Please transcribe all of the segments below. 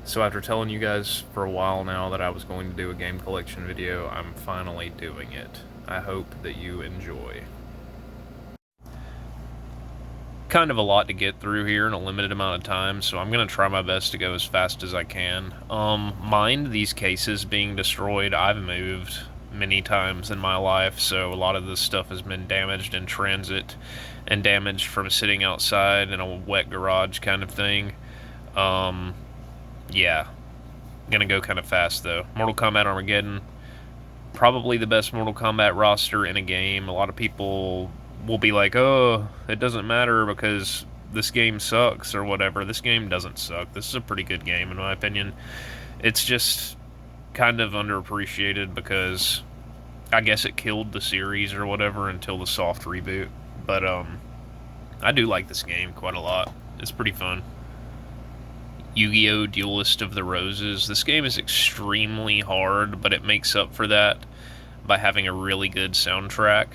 So after telling you guys for a while now that I was going to do a game collection video, I'm finally doing it. I hope that you enjoy. Kind of a lot to get through here in a limited amount of time, so I'm going to try my best to go as fast as I can. Mind these cases being destroyed. I've moved many times in my life, so a lot of this stuff has been damaged in transit and damaged from sitting outside in a wet garage kind of thing. Yeah, gonna go kind of fast though. Mortal Kombat Armageddon, probably the best Mortal Kombat roster in a game. A lot of people will be like, "Oh, it doesn't matter because this game sucks or whatever." This game doesn't suck. This is a pretty good game in my opinion. It's just kind of underappreciated because I guess it killed the series or whatever until the soft reboot. But I do like this game quite a lot. It's pretty fun. Yu-Gi-Oh! Duelist of the Roses. This game is extremely hard, but it makes up for that by having a really good soundtrack.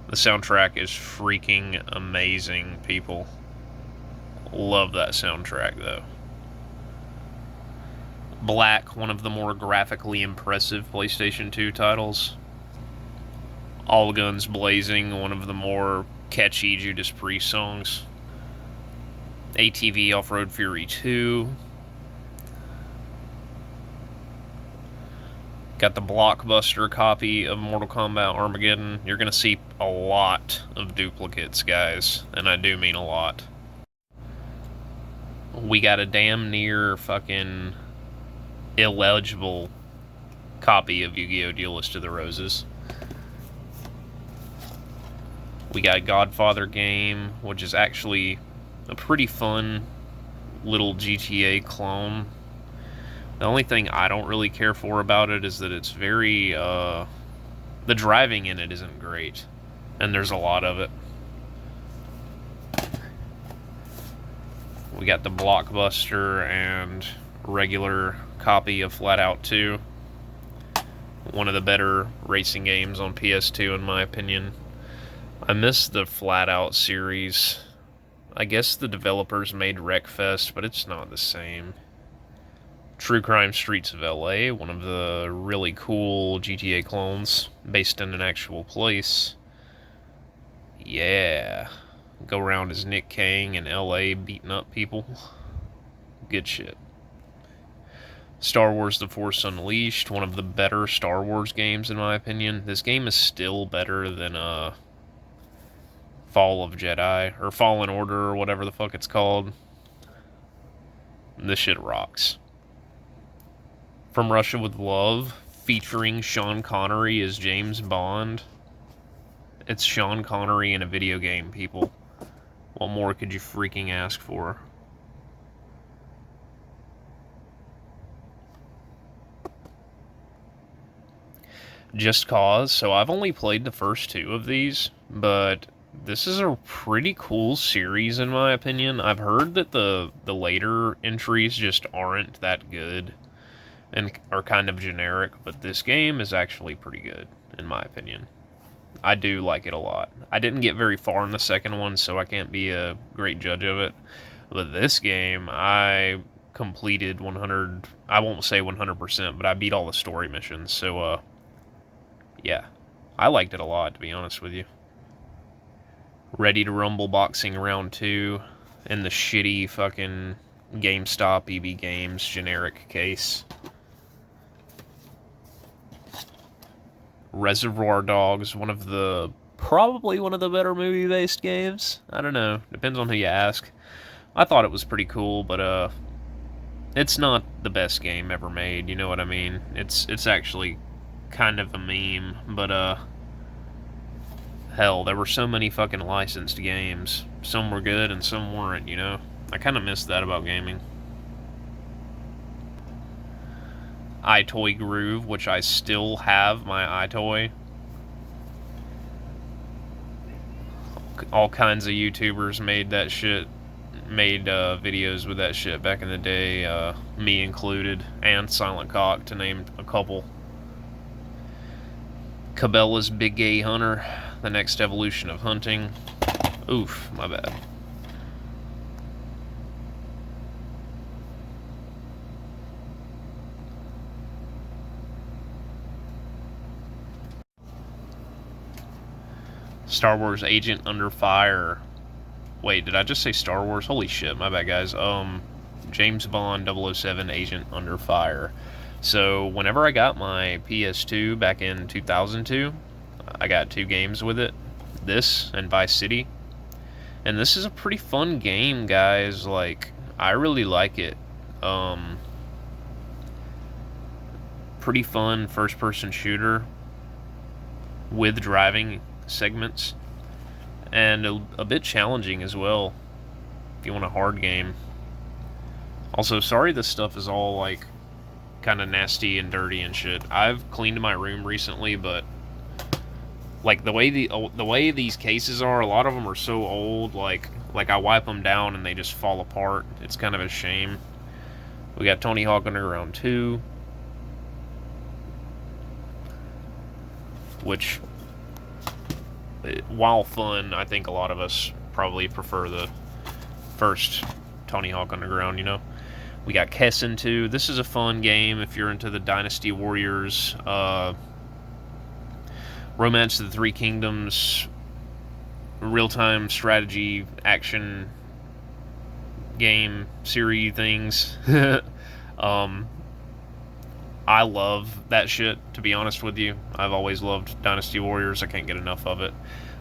The soundtrack is freaking amazing, people. Love that soundtrack, though. Black, one of the more graphically impressive PlayStation 2 titles. All Guns Blazing, one of the more catchy Judas Priest songs. ATV Off-Road Fury 2. Got the blockbuster copy of Mortal Kombat Armageddon. You're going to see a lot of duplicates, guys, and I do mean a lot. We got a damn near fucking illegible copy of Yu-Gi-Oh! Duelist of the Roses. We got a Godfather game, which is actually a pretty fun little GTA clone. The only thing I don't really care for about it is that it's very, the driving in it isn't great. And there's a lot of it. We got the blockbuster and regular copy of Flat Out 2. One of the better racing games on PS2 in my opinion. I miss the Flat Out series. I guess the developers made Wreckfest, but it's not the same. True Crime Streets of LA, one of the really cool GTA clones based in an actual place. Yeah. Go around as Nick Kang in LA beating up people. Good shit. Star Wars The Force Unleashed, one of the better Star Wars games in my opinion. This game is still better than Fall of Jedi, or Fallen Order, or whatever the fuck it's called. This shit rocks. From Russia with Love, featuring Sean Connery as James Bond. It's Sean Connery in a video game, people. What more could you freaking ask for? Just Cause. So I've only played the first two of these, but this is a pretty cool series in my opinion. I've heard that the later entries just aren't that good and are kind of generic, but this game is actually pretty good in my opinion. I do like it a lot. I didn't get very far in the second one, so I can't be a great judge of it. But this game, I completed 100, I won't say 100%, but I beat all the story missions. So, yeah. I liked it a lot, to be honest with you. Ready to Rumble Boxing Round 2 in the shitty fucking GameStop EB Games generic case. Reservoir Dogs, probably one of the better movie-based games. I don't know, depends on who you ask. I thought it was pretty cool, but it's not the best game ever made, you know what I mean? It's actually kind of a meme, but hell, there were so many fucking licensed games. Some were good and some weren't, you know? I kind of miss that about gaming. iToy Groove, which I still have my iToy. All kinds of YouTubers made that shit, made videos with that shit back in the day, me included, and Silent Cock, to name a couple. Cabela's Big Gay Hunter, the next evolution of hunting. Oof, my bad. Star Wars Agent Under Fire. Wait, did I just say Star Wars? Holy shit, my bad, guys. James Bond 007 Agent Under Fire. So, whenever I got my PS2 back in 2002, I got 2 games with it. This and Vice City. And this is a pretty fun game, guys. Like, I really like it. Pretty fun first-person shooter with driving segments. And a bit challenging as well, if you want a hard game. Also, sorry this stuff is all, like, kind of nasty and dirty and shit. I've cleaned my room recently, but like the way these cases are, a lot of them are so old. Like I wipe them down and they just fall apart. It's kind of a shame. We got Tony Hawk Underground 2, which, while fun, I think a lot of us probably prefer the first Tony Hawk Underground. You know. We got Kessen 2. This is a fun game if you're into the Dynasty Warriors, Romance of the Three Kingdoms, real-time strategy action game series things. I love that shit, to be honest with you. I've always loved Dynasty Warriors. I can't get enough of it.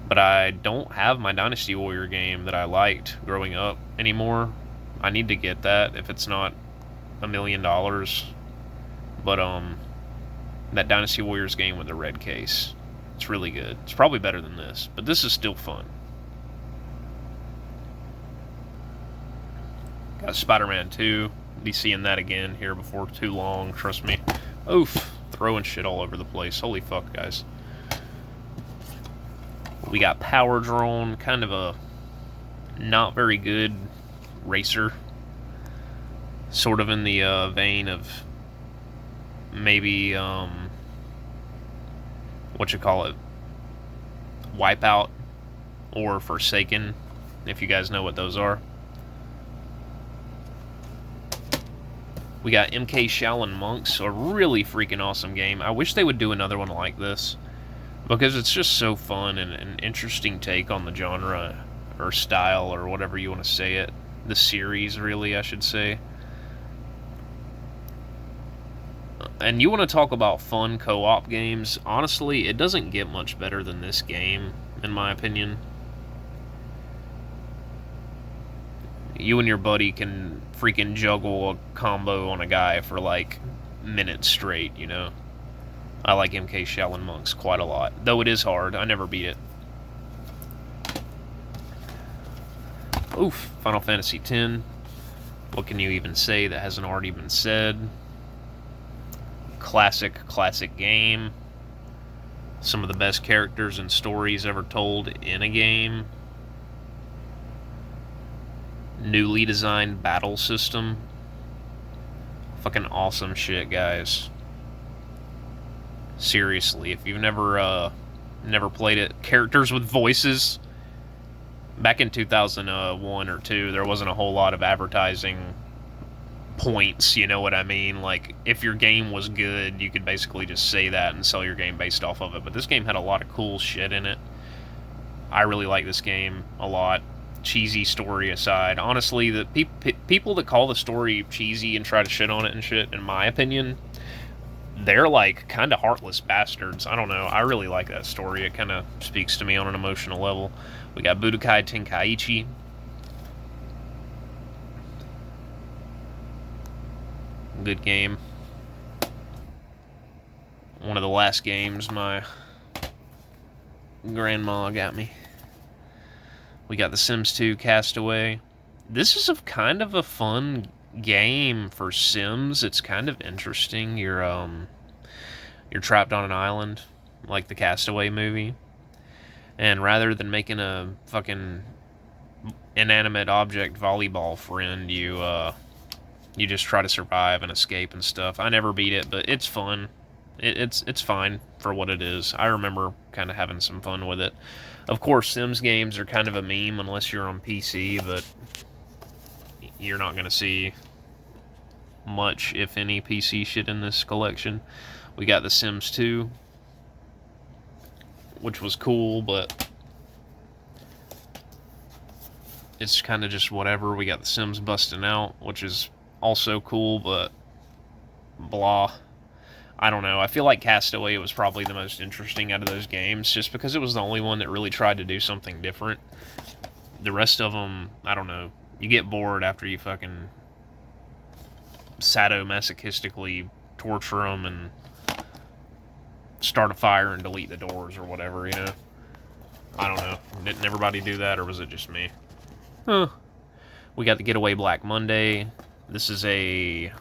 But I don't have my Dynasty Warrior game that I liked growing up anymore. I need to get that if it's not $1 million. But that Dynasty Warriors game with the red case, it's really good. It's probably better than this, but this is still fun. Got Spider-Man 2. Be seeing that again here before too long, trust me. Oof, throwing shit all over the place. Holy fuck, guys. We got Power Drone, kind of a not very good racer, sort of in the vein of maybe what you call it, Wipeout or Forsaken, if you guys know what those are. We got MK Shaolin Monks, a really freaking awesome game. I wish they would do another one like this, because it's just so fun and an interesting take on the genre or style or whatever you want to say it. The series, really, I should say. And you want to talk about fun co-op games, honestly, it doesn't get much better than this game, in my opinion. You and your buddy can freaking juggle a combo on a guy for like minutes straight, you know? I like MK Shaolin Monks quite a lot, though it is hard. I never beat it. Oof, Final Fantasy X. What can you even say that hasn't already been said? Classic game. Some of the best characters and stories ever told in a game. Newly designed battle system. Fucking awesome shit, guys. Seriously, if you've never played it, characters with voices. Back in 2001 or 2, there wasn't a whole lot of advertising points, you know what I mean? Like, if your game was good, you could basically just say that and sell your game based off of it. But this game had a lot of cool shit in it. I really like this game a lot. Cheesy story aside, honestly, the people that call the story cheesy and try to shit on it and shit, in my opinion, they're like kind of heartless bastards. I don't know. I really like that story. It kind of speaks to me on an emotional level. We got Budokai Tenkaichi. Good game. One of the last games my grandma got me. We got The Sims 2 Castaway. This is kind of a fun game for Sims. It's kind of interesting. You're trapped on an island, like the Castaway movie. And rather than making a fucking inanimate object volleyball friend, you just try to survive and escape and stuff. I never beat it, but it's fun. It's fine for what it is. I remember kind of having some fun with it. Of course, Sims games are kind of a meme unless you're on PC, but you're not going to see much, if any, PC shit in this collection. We got The Sims 2, which was cool, but it's kind of just whatever. We got the Sims busting out, which is also cool, but blah. I don't know. I feel like Castaway was probably the most interesting out of those games, just because it was the only one that really tried to do something different. The rest of them, I don't know. You get bored after you fucking sadomasochistically torture them and start a fire and delete the doors or whatever, you know? I don't know. Didn't everybody do that, or was it just me? Huh. We got the Getaway Black Monday. This is a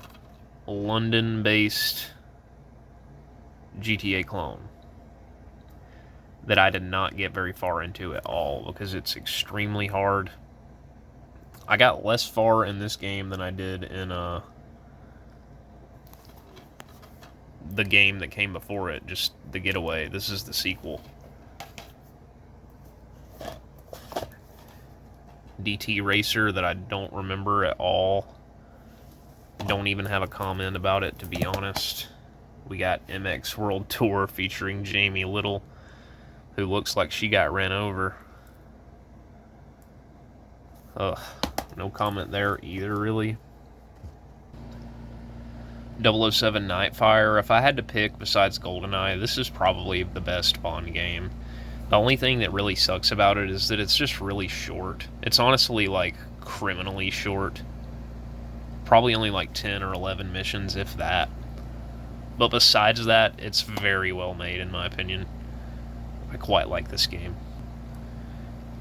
London-based GTA clone that I did not get very far into at all because it's extremely hard. I got less far in this game than I did in the game that came before it, just the Getaway. This is the sequel. DT Racer that I don't remember at all. Don't even have a comment about it, to be honest. We got MX World Tour featuring Jamie Little, who looks like she got ran over. Ugh, no comment there either, really. 007 Nightfire. If I had to pick besides GoldenEye, this is probably the best Bond game. The only thing that really sucks about it is that it's just really short. It's honestly, like, criminally short. Probably only like 10 or 11 missions, if that. But besides that, it's very well made, in my opinion. I quite like this game.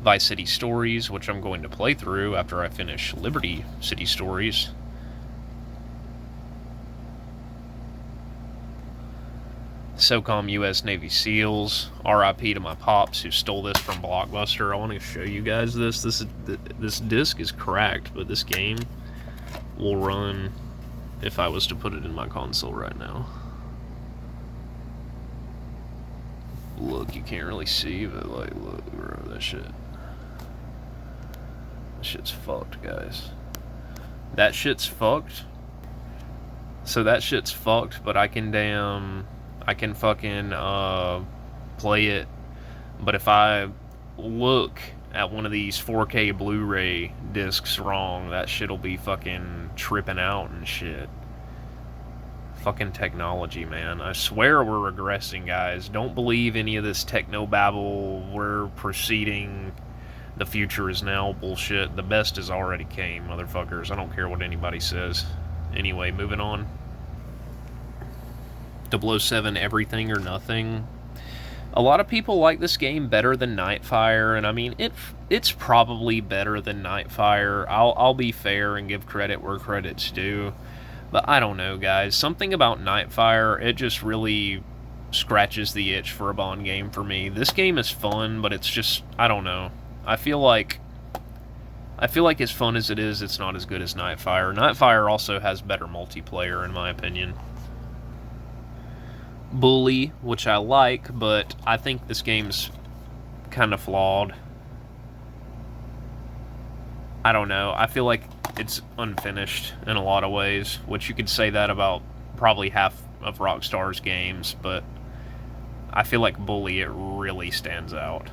Vice City Stories, which I'm going to play through after I finish Liberty City Stories. SOCOM US Navy SEALs. RIP to my pops who stole this from Blockbuster. I want to show you guys this. This disc is cracked, but this game will run if I was to put it in my console right now. Look, you can't really see, but like, look, bro, that shit's fucked, guys. That shit's fucked. So that shit's fucked, but I can fucking play it. But if I look at one of these 4K Blu-ray discs wrong, that shit'll be fucking tripping out and shit. Fucking technology, man. I swear we're regressing, guys. Don't believe any of this techno-babble. We're proceeding. The future is now bullshit. The best has already came, motherfuckers. I don't care what anybody says. Anyway, moving on. 007 Everything or Nothing. A lot of people like this game better than Nightfire, and I mean, it's probably better than Nightfire. I'll be fair and give credit where credit's due. But I don't know, guys. Something about Nightfire, it just really scratches the itch for a Bond game for me. This game is fun, but it's just, I don't know. I feel like as fun as it is, it's not as good as Nightfire. Nightfire also has better multiplayer, in my opinion. Bully, which I like, but I think this game's kind of flawed. I don't know. I feel like it's unfinished in a lot of ways, which you could say that about probably half of Rockstar's games, but I feel like Bully, it really stands out.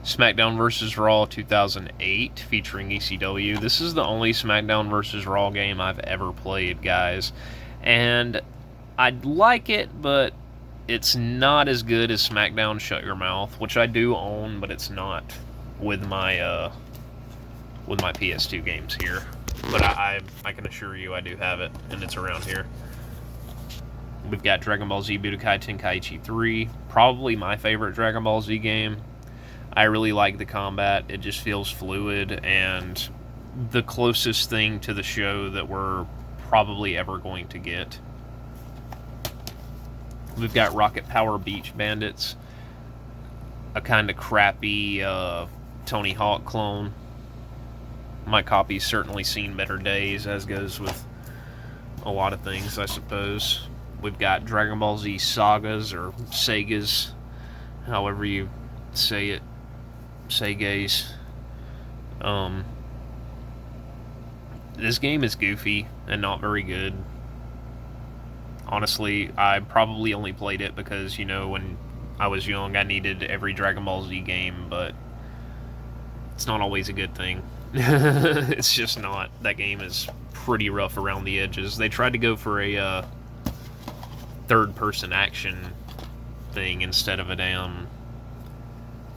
SmackDown vs. Raw 2008, featuring ECW. This is the only SmackDown vs. Raw game I've ever played, guys. And I'd like it, but it's not as good as SmackDown Shut Your Mouth, which I do own, but it's not with my PS2 games here. But I can assure you I do have it, and it's around here. We've got Dragon Ball Z Budokai Tenkaichi 3, probably my favorite Dragon Ball Z game. I really like the combat. It just feels fluid, and the closest thing to the show that we're probably ever going to get. We've got Rocket Power Beach Bandits, a kind of crappy Tony Hawk clone. My copy's certainly seen better days, as goes with a lot of things, I suppose. We've got Dragon Ball Z Sagas, or Segas, however you say it. Segays. This game is goofy and not very good. Honestly, I probably only played it because, you know, when I was young, I needed every Dragon Ball Z game, but It's not always a good thing. It's just not. That game is pretty rough around the edges. They tried to go for a third-person action thing instead of a damn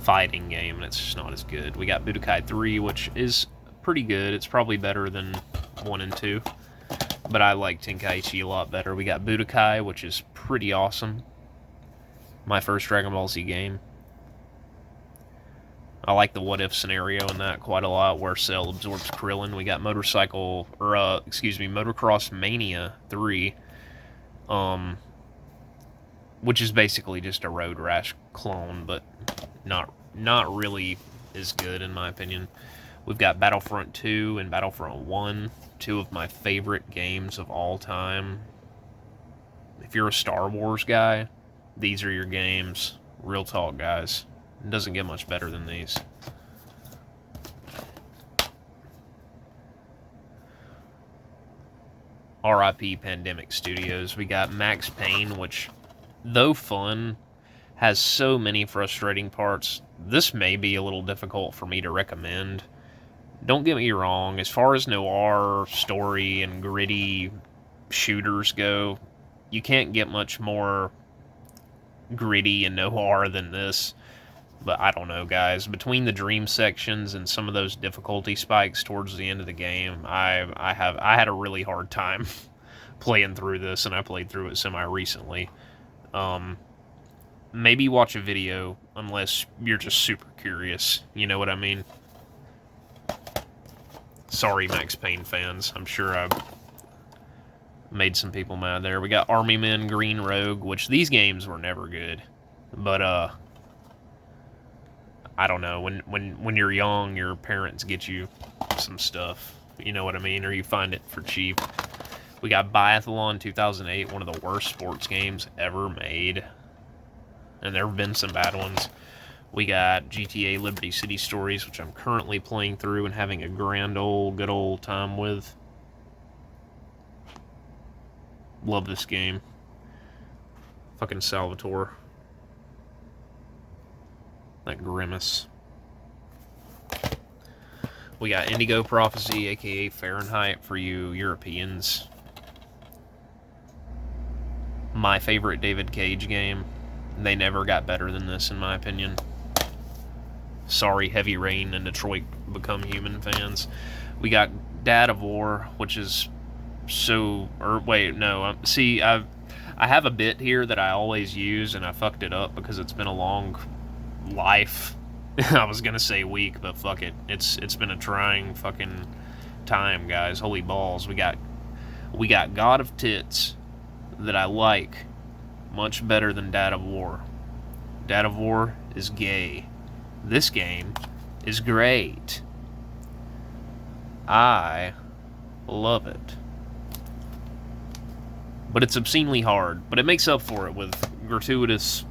fighting game, and it's just not as good. We got Budokai 3, which is pretty good. It's probably better than 1 and 2, but I like Tenkaichi a lot better. We got Budokai, which is pretty awesome. My first Dragon Ball Z game. I like the what-if scenario in that quite a lot, where Cell absorbs Krillin. We got Motocross Mania 3, which is basically just a Road Rash clone, but not really as good in my opinion. We've got Battlefront 2 and Battlefront 1, two of my favorite games of all time. If you're a Star Wars guy, these are your games. Real talk, guys. It doesn't get much better than these. RIP Pandemic Studios. We got Max Payne, which, though fun, has so many frustrating parts. This may be a little difficult for me to recommend. Don't get me wrong, as far as noir, story, and gritty shooters go, you can't get much more gritty and noir than this. But I don't know, guys. Between the dream sections and some of those difficulty spikes towards the end of the game, I had a really hard time playing through this, and I played through it semi-recently. Maybe watch a video, unless you're just super curious. You know what I mean? Sorry, Max Payne fans. I'm sure I made some people mad there. We got Army Men, Green Rogue, which these games were never good. But, I don't know. When you're young, your parents get you some stuff. You know what I mean? Or you find it for cheap. We got Biathlon 2008, one of the worst sports games ever made. And there have been some bad ones. We got GTA Liberty City Stories, which I'm currently playing through and having a good old time with. Love this game. Fucking Salvatore. That grimace. We got Indigo Prophecy, aka Fahrenheit, for you Europeans. My favorite David Cage game. They never got better than this, in my opinion. Sorry, Heavy Rain and Detroit Become Human fans. We got Dad of War, which is so... See, I have a bit here that I always use, and I fucked it up because it's been a long life. I was gonna say week, but fuck it. It's been a trying fucking time, guys. Holy balls. We got God of Tits that I like much better than Dad of War. Dad of War is gay. This game is great. I love it. But it's obscenely hard. But it makes up for it with gratuitous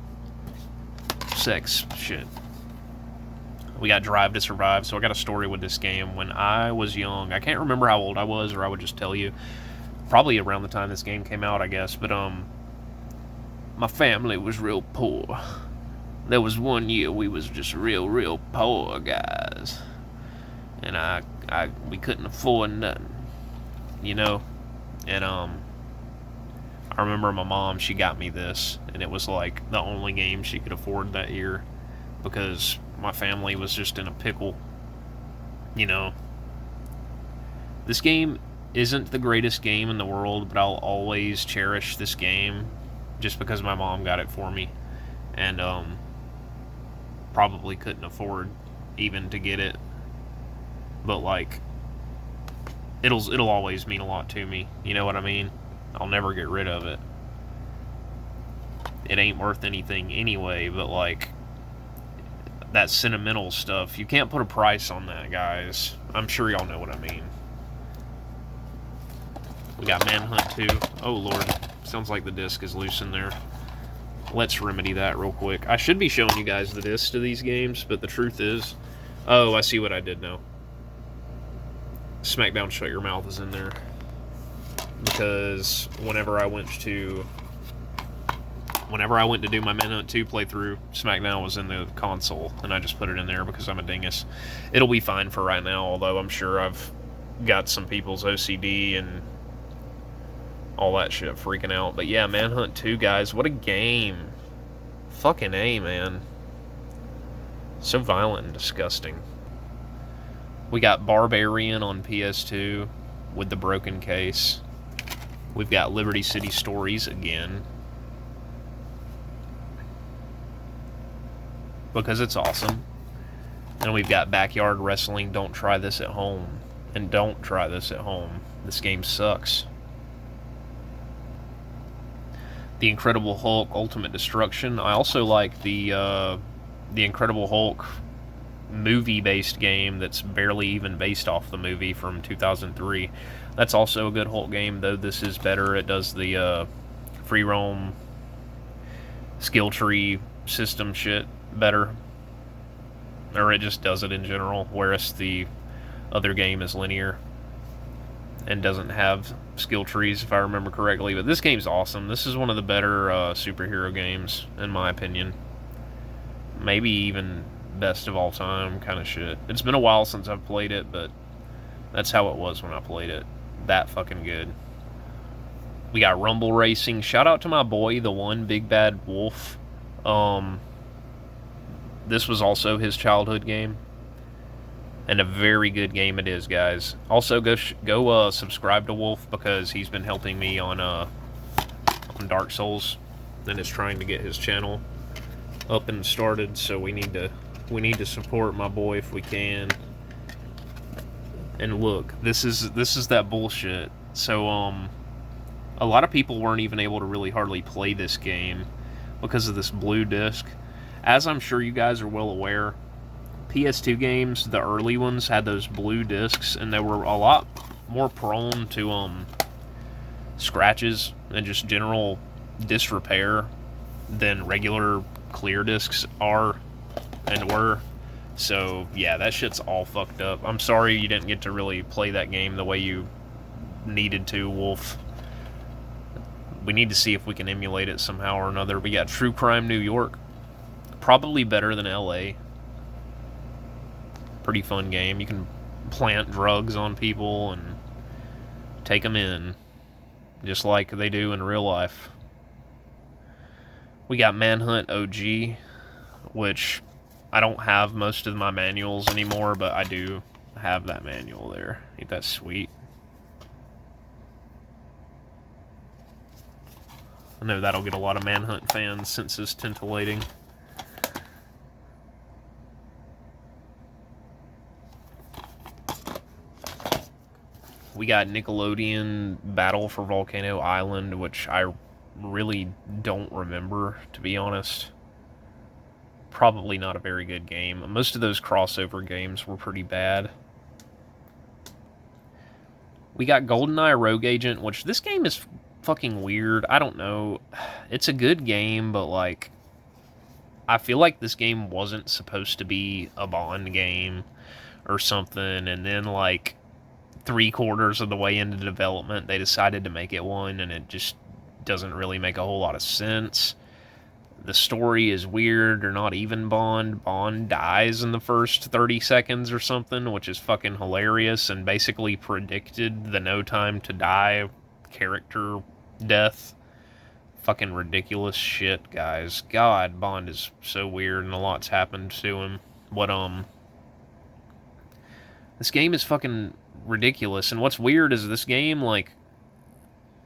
sex shit. We got Drive to Survive, so I got a story with this game. When I was young, I can't remember how old I was, or I would just tell you. Probably around the time this game came out, I guess. But, my family was real poor. There was one year we was just real poor guys. And we couldn't afford nothing. You know? And, I remember my mom, she got me this, and it was like the only game she could afford that year because my family was just in a pickle. You know? This game isn't the greatest game in the world, but I'll always cherish this game just because my mom got it for me, and probably couldn't afford even to get it, but like it'll always mean a lot to me. You know what I mean? I'll never get rid of it. It ain't worth anything anyway, but like that sentimental stuff, you can't put a price on that, guys. I'm sure y'all know what I mean. We got Manhunt 2. Oh lord, sounds like the disc is loose in there. Let's remedy that real quick. I should be showing you guys the discs to these games, but the truth is... Oh, I see what I did now. Smackdown Shut Your Mouth is in whenever I went to do my Manhunt 2 playthrough, SmackDown was in the console, and I just put it in there because I'm a dingus. It'll be fine for right now, although I'm sure I've got some people's OCD and all that shit freaking out. But yeah, Manhunt 2, guys, what a game. Fucking A, man. So violent and disgusting. We got Barbarian on PS2 with the broken case. We've got Liberty City Stories again, because it's awesome. And we've got Backyard Wrestling, Don't Try This at Home. And don't try this at home. This game sucks. The Incredible Hulk Ultimate Destruction. I also like the Incredible Hulk movie-based game that's barely even based off the movie from 2003. That's also a good Hulk game, though this is better. It does the free roam skill tree system shit better. Or it just does it in general, whereas the other game is linear and doesn't have skill trees, if I remember correctly. But this game's awesome. This is one of the better superhero games, in my opinion. Maybe even best of all time kind of shit. It's been a while since I've played it, but that's how it was when I played it. That fucking good. We got Rumble Racing. Shout out to my boy, the one Big Bad Wolf. This was also his childhood game, and a very good game it is, guys. Also, go subscribe to Wolf, because he's been helping me on Dark Souls, and is trying to get his channel up and started. So we need to support my boy if we can. And look, this is that bullshit. So a lot of people weren't even able to really hardly play this game because of this blue disc. As I'm sure you guys are well aware, PS2 games, the early ones, had those blue discs, and they were a lot more prone to scratches and just general disrepair than regular clear discs are and were. So yeah, that shit's all fucked up. I'm sorry you didn't get to really play that game the way you needed to, Wolf. We need to see if we can emulate it somehow or another. We got True Crime New York. Probably better than LA. Pretty fun game. You can plant drugs on people and take them in, just like they do in real life. We got Manhunt OG, which I don't have most of my manuals anymore, but I do have that manual there. Ain't that sweet? I know that'll get a lot of Manhunt fans since it's tintillating. We got Nickelodeon Battle for Volcano Island, which I really don't remember, to be honest. Probably not a very good game. Most of those crossover games were pretty bad. We got GoldenEye Rogue Agent, which this game is fucking weird. I don't know. It's a good game, but like, I feel like this game wasn't supposed to be a Bond game or something, and then like 3/4 of the way into development they decided to make it one, and it just doesn't really make a whole lot of sense. The story is weird, or not even Bond. Bond dies in the first 30 seconds or something, which is fucking hilarious, and basically predicted the No Time to Die character death. Fucking ridiculous shit, guys. God, Bond is so weird, and a lot's happened to him. What, this game is fucking ridiculous, and what's weird is this game, like,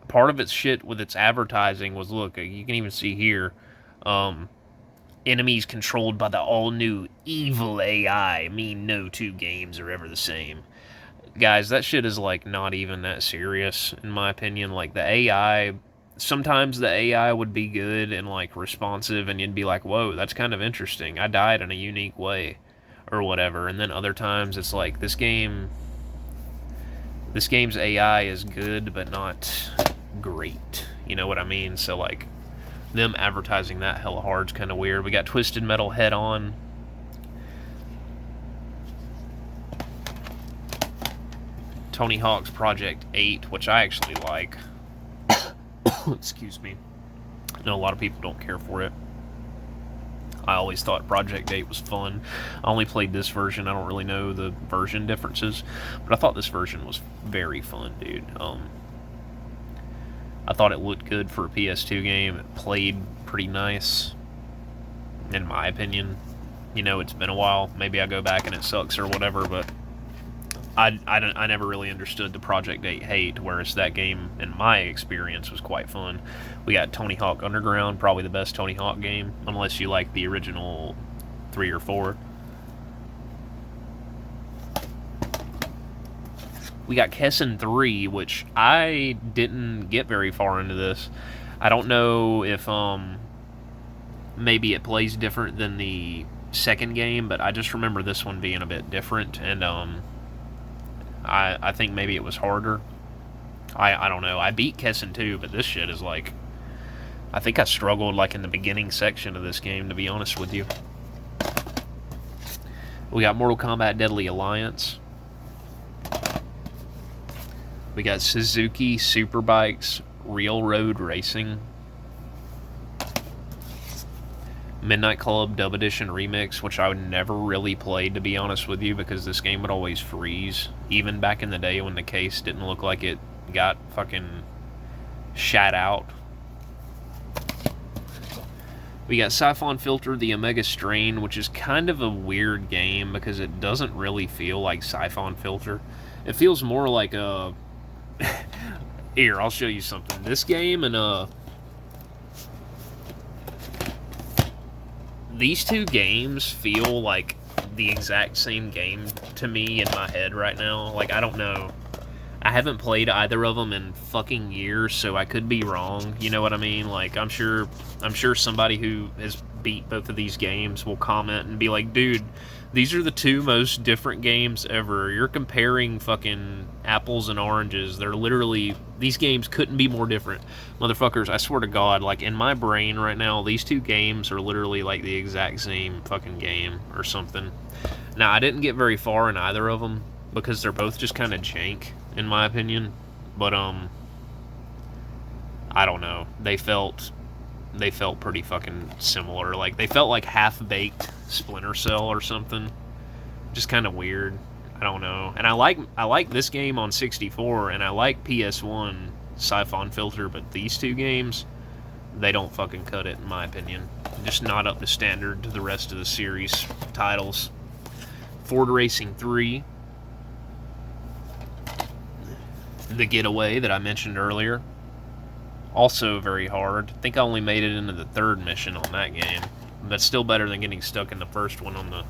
part of its shit with its advertising was, look, you can even see here, enemies controlled by the all-new evil AI mean no two games are ever the same. Guys, that shit is, like, not even that serious, in my opinion. Like, the AI, sometimes the AI would be good and, like, responsive, and you'd be like, whoa, that's kind of interesting. I died in a unique way, or whatever. And then other times, it's like, this game's AI is good, but not great. You know what I mean? So, like, them advertising that hella hard's kind of weird. We got Twisted Metal Head On. Tony Hawk's Project 8, which I actually like. Excuse me. I know a lot of people don't care for it. I always thought Project 8 was fun. I only played this version. I don't really know the version differences, but I thought this version was very fun, dude. I thought it looked good for a PS2 game. It played pretty nice, in my opinion. You know, it's been a while. Maybe I go back and it sucks or whatever, but I never really understood the Project 8 hate, whereas that game, in my experience, was quite fun. We got Tony Hawk Underground, probably the best Tony Hawk game, unless you like the original 3 or 4. We got Kessen 3, which I didn't get very far into this. I don't know if maybe it plays different than the second game, but I just remember this one being a bit different, and I think maybe it was harder. I don't know. I beat Kessen 2, but this shit is like... I think I struggled like in the beginning section of this game, to be honest with you. We got Mortal Kombat Deadly Alliance. We got Suzuki Superbikes Real Road Racing. Midnight Club Dub Edition Remix, which I would never really play, to be honest with you, because this game would always freeze, even back in the day when the case didn't look like it got fucking shat out. We got Siphon Filter The Omega Strain, which is kind of a weird game because it doesn't really feel like Siphon Filter. It feels more like a... Here, I'll show you something. This game and these two games feel like the exact same game to me in my head right now. Like, I don't know. I haven't played either of them in fucking years, so I could be wrong. You know what I mean? Like, I'm sure somebody who has beat both of these games will comment and be like, dude, these are the two most different games ever. You're comparing fucking apples and oranges. They're literally... These games couldn't be more different. Motherfuckers, I swear to God, like, in my brain right now, these two games are literally, like, the exact same fucking game or something. Now, I didn't get very far in either of them because they're both just kind of jank, in my opinion. But, I don't know. They felt pretty fucking similar. Like, they felt like half-baked Splinter Cell or something. Just kind of weird. I don't know. And I like this game on 64, and I like PS1 Siphon Filter, but these two games, they don't fucking cut it, in my opinion. Just not up to standard to the rest of the series titles. Ford Racing 3. The Getaway that I mentioned earlier. Also very hard. I think I only made it into the third mission on that game. That's still better than getting stuck in the first one on the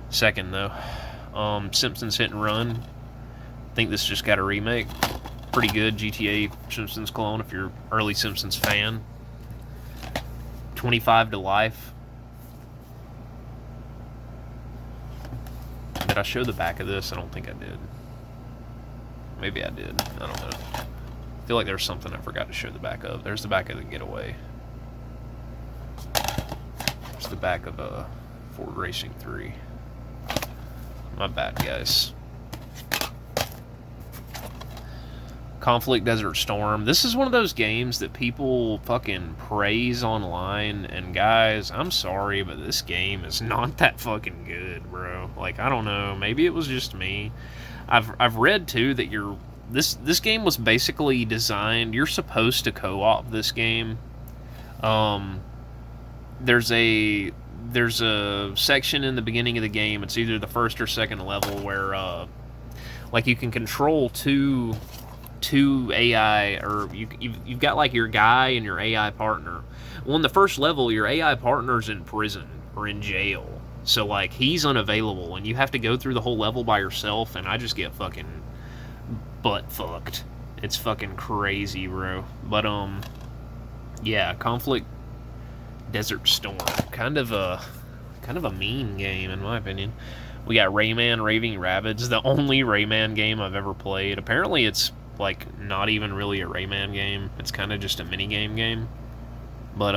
second, though. Simpsons Hit and Run. I think this just got a remake. Pretty good GTA Simpsons clone if you're an early Simpsons fan. 25 to Life. Did I show the back of this? I don't think I did. Maybe I did. I don't know. I feel like there's something I forgot to show the back of. There's the back of the Getaway. There's the back of Ford Racing 3. My bad, guys. Conflict Desert Storm. This is one of those games that people fucking praise online, and guys, I'm sorry, but this game is not that fucking good, bro. Like, I don't know. Maybe it was just me. I've read too that this game was basically designed. You're supposed to co-op this game. There's a section in the beginning of the game. It's either the first or second level where like you can control two AI, or you've got like your guy and your AI partner. Well, in the first level, your AI partner's in prison or in jail. So like he's unavailable and you have to go through the whole level by yourself, and I just get fucking butt fucked. It's fucking crazy, bro. But yeah, Conflict Desert Storm. Kind of a mean game in my opinion. We got Rayman Raving Rabbids, the only Rayman game I've ever played. Apparently it's like not even really a Rayman game. It's kind of just a mini game. But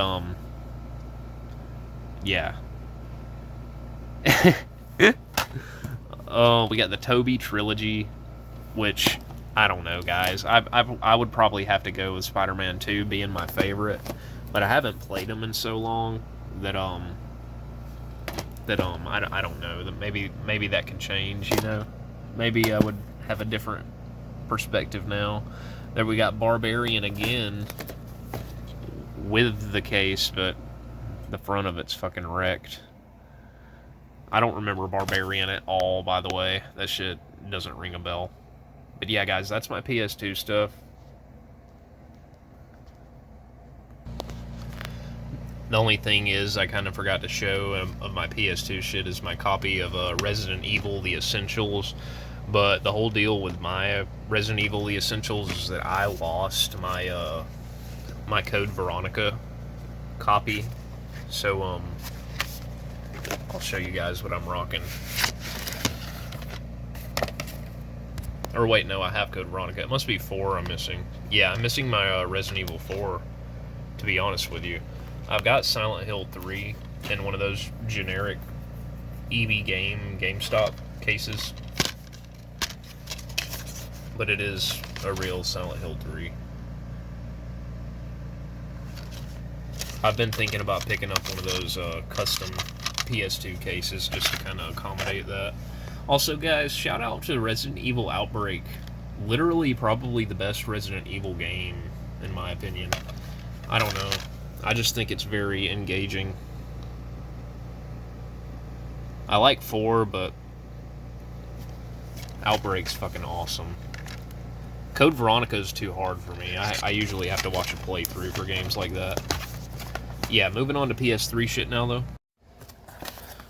yeah. We got the Toby trilogy, which I don't know, guys. I would probably have to go with Spider-Man 2 being my favorite. but I haven't played them in so long that I don't know, that maybe that can change, you know. Maybe I would have a different perspective now. There we got Barbarian again with the case, but the front of it's fucking wrecked. I don't remember Barbarian at all, by the way. That shit doesn't ring a bell. But yeah, guys, that's my PS2 stuff. The only thing is, I kind of forgot to show of my PS2 shit is my copy of Resident Evil: The Essentials. But the whole deal with my Resident Evil: The Essentials is that I lost my my Code Veronica copy. So I'll show you guys what I'm rocking. Or wait, no, I have Code Veronica. It must be 4 I'm missing. Yeah, I'm missing my Resident Evil 4, to be honest with you. I've got Silent Hill 3 in one of those generic EB GameStop cases. But it is a real Silent Hill 3. I've been thinking about picking up one of those custom PS2 cases just to kind of accommodate that. Also, guys, shout out to Resident Evil Outbreak. Literally, probably the best Resident Evil game, in my opinion. I don't know. I just think it's very engaging. I like 4, but Outbreak's fucking awesome. Code Veronica is too hard for me. I usually have to watch a playthrough for games like that. Yeah, moving on to PS3 shit now, though.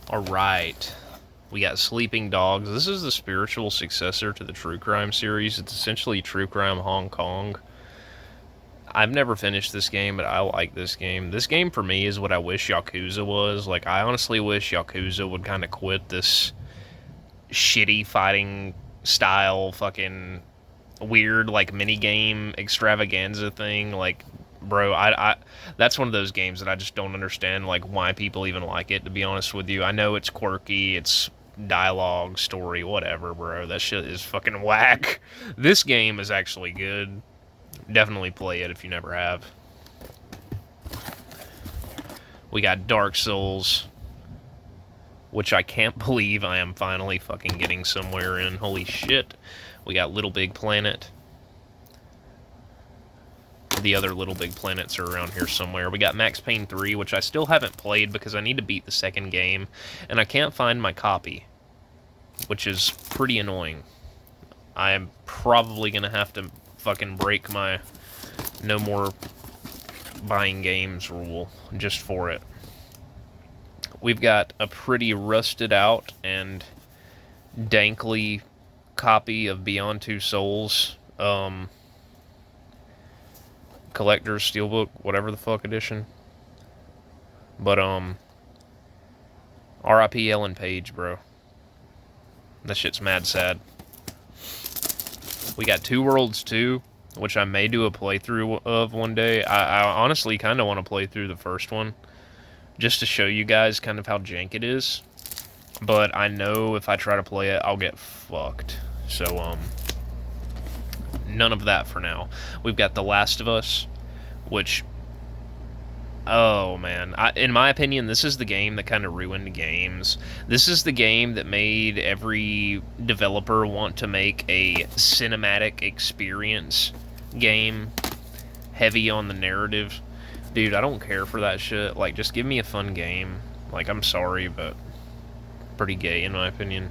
Alright. We got Sleeping Dogs. This is the spiritual successor to the True Crime series. It's essentially True Crime Hong Kong. I've never finished this game, but I like this game. This game, for me, is what I wish Yakuza was. Like, I honestly wish Yakuza would kind of quit this shitty fighting style, fucking weird, like, minigame extravaganza thing. Like, bro, I that's one of those games that I just don't understand, like, why people even like it, to be honest with you. I know it's quirky, it's dialogue, story, whatever, bro. That shit is fucking whack. This game is actually good. Definitely play it if you never have. We got Dark Souls, which I can't believe I am finally fucking getting somewhere in. Holy shit. We got Little Big Planet. The other Little Big Planets are around here somewhere. We got Max Payne 3, which I still haven't played because I need to beat the second game, and I can't find my copy, which is pretty annoying. I'm probably gonna have to fucking break my no more buying games rule just for it. We've got a pretty rusted out and dankly copy of Beyond Two Souls, collector's steelbook, whatever the fuck edition. But R.I.P. Ellen Page, bro. That shit's mad sad. We got Two Worlds 2, which I may do a playthrough of one day. I honestly kind of want to play through the first one, just to show you guys kind of how jank it is. But I know if I try to play it, I'll get fucked. So, none of that for now. We've got The Last of Us, which, oh man, in my opinion, this is the game that kind of ruined games. This is the game that made every developer want to make a cinematic experience game, heavy on the narrative. Dude, I don't care for that shit. Like, just give me a fun game. Like, I'm sorry, but pretty gay in my opinion.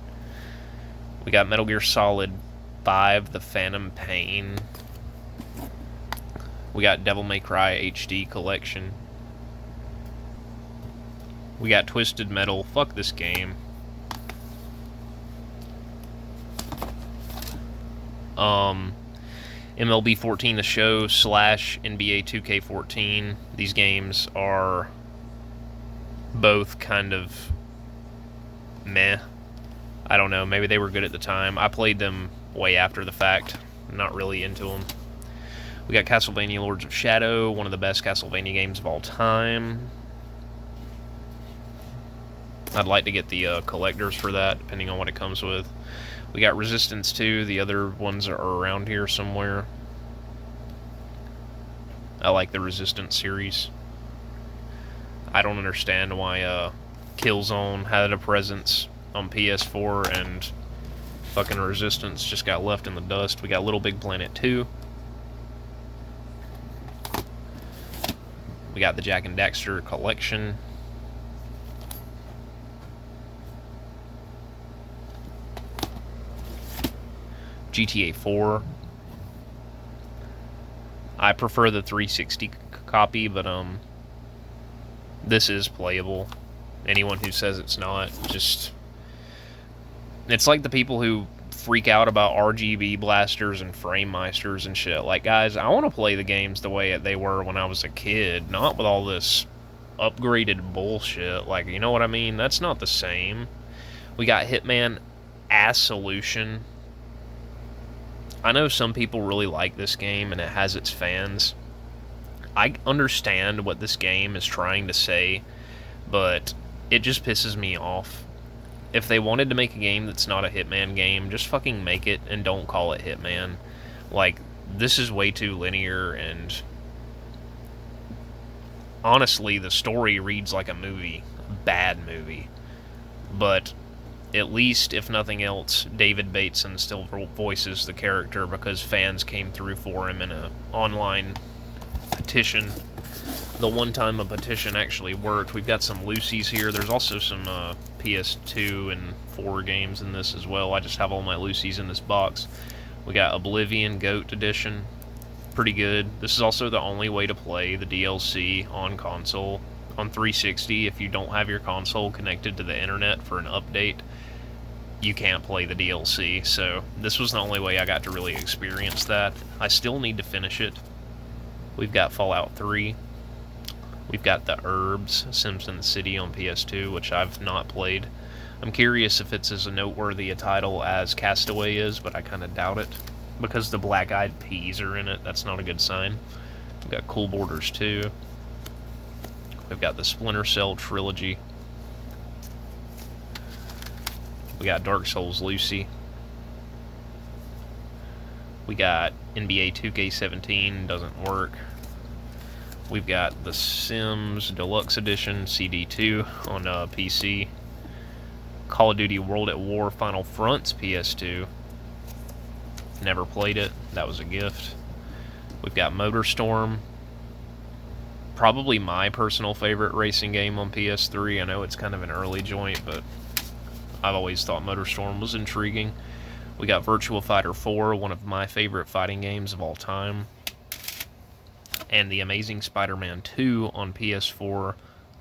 We got Metal Gear Solid 5, The Phantom Pain. We got Devil May Cry HD Collection. We got Twisted Metal. Fuck this game. MLB 14 The Show / NBA 2K14. These games are both kind of meh. I don't know, maybe they were good at the time. I played them way after the fact. I'm not really into them. We got Castlevania Lords of Shadow, one of the best Castlevania games of all time. I'd like to get the collectors for that, depending on what it comes with. We got Resistance 2, the other ones are around here somewhere. I like the Resistance series. I don't understand why Killzone had a presence on PS4 and fucking Resistance just got left in the dust. We got Little Big Planet 2. We got the Jak and Daxter collection. GTA 4. I prefer the 360 copy, but this is playable. Anyone who says it's not, just... It's like the people who freak out about RGB blasters and frame meisters and shit. Like, guys, I want to play the games the way they were when I was a kid, not with all this upgraded bullshit. Like, you know what I mean? That's not the same. We got Hitman Assolution. I know some people really like this game and it has its fans. I understand what this game is trying to say, but it just pisses me off. If they wanted to make a game that's not a Hitman game, just fucking make it and don't call it Hitman. Like, this is way too linear, and honestly, the story reads like a movie. A bad movie. But at least, if nothing else, David Bateson still voices the character because fans came through for him in an online petition. The one time a petition actually worked. We've got some Lucy's here. There's also some PS2 and 4 games in this as well. I just have all my Lucy's in this box. We got Oblivion GOAT Edition. Pretty good. This is also the only way to play the DLC on console. On 360, if you don't have your console connected to the internet for an update, you can't play the DLC. So this was the only way I got to really experience that. I still need to finish it. We've got Fallout 3. We've got The Herbs, Simpson City on PS2, which I've not played. I'm curious if it's as noteworthy a title as Castaway is, but I kind of doubt it. Because the Black Eyed Peas are in it, that's not a good sign. We've got Cool Borders 2. We've got the Splinter Cell trilogy. We got Dark Souls Lucy. We got NBA 2K17, doesn't work. We've got The Sims Deluxe Edition, CD2 on PC. Call of Duty World at War Final Fronts, PS2. Never played it, that was a gift. We've got MotorStorm. Probably my personal favorite racing game on PS3. I know it's kind of an early joint, but I've always thought MotorStorm was intriguing. We got Virtua Fighter 4, one of my favorite fighting games of all time. And The Amazing Spider-Man 2 on PS4.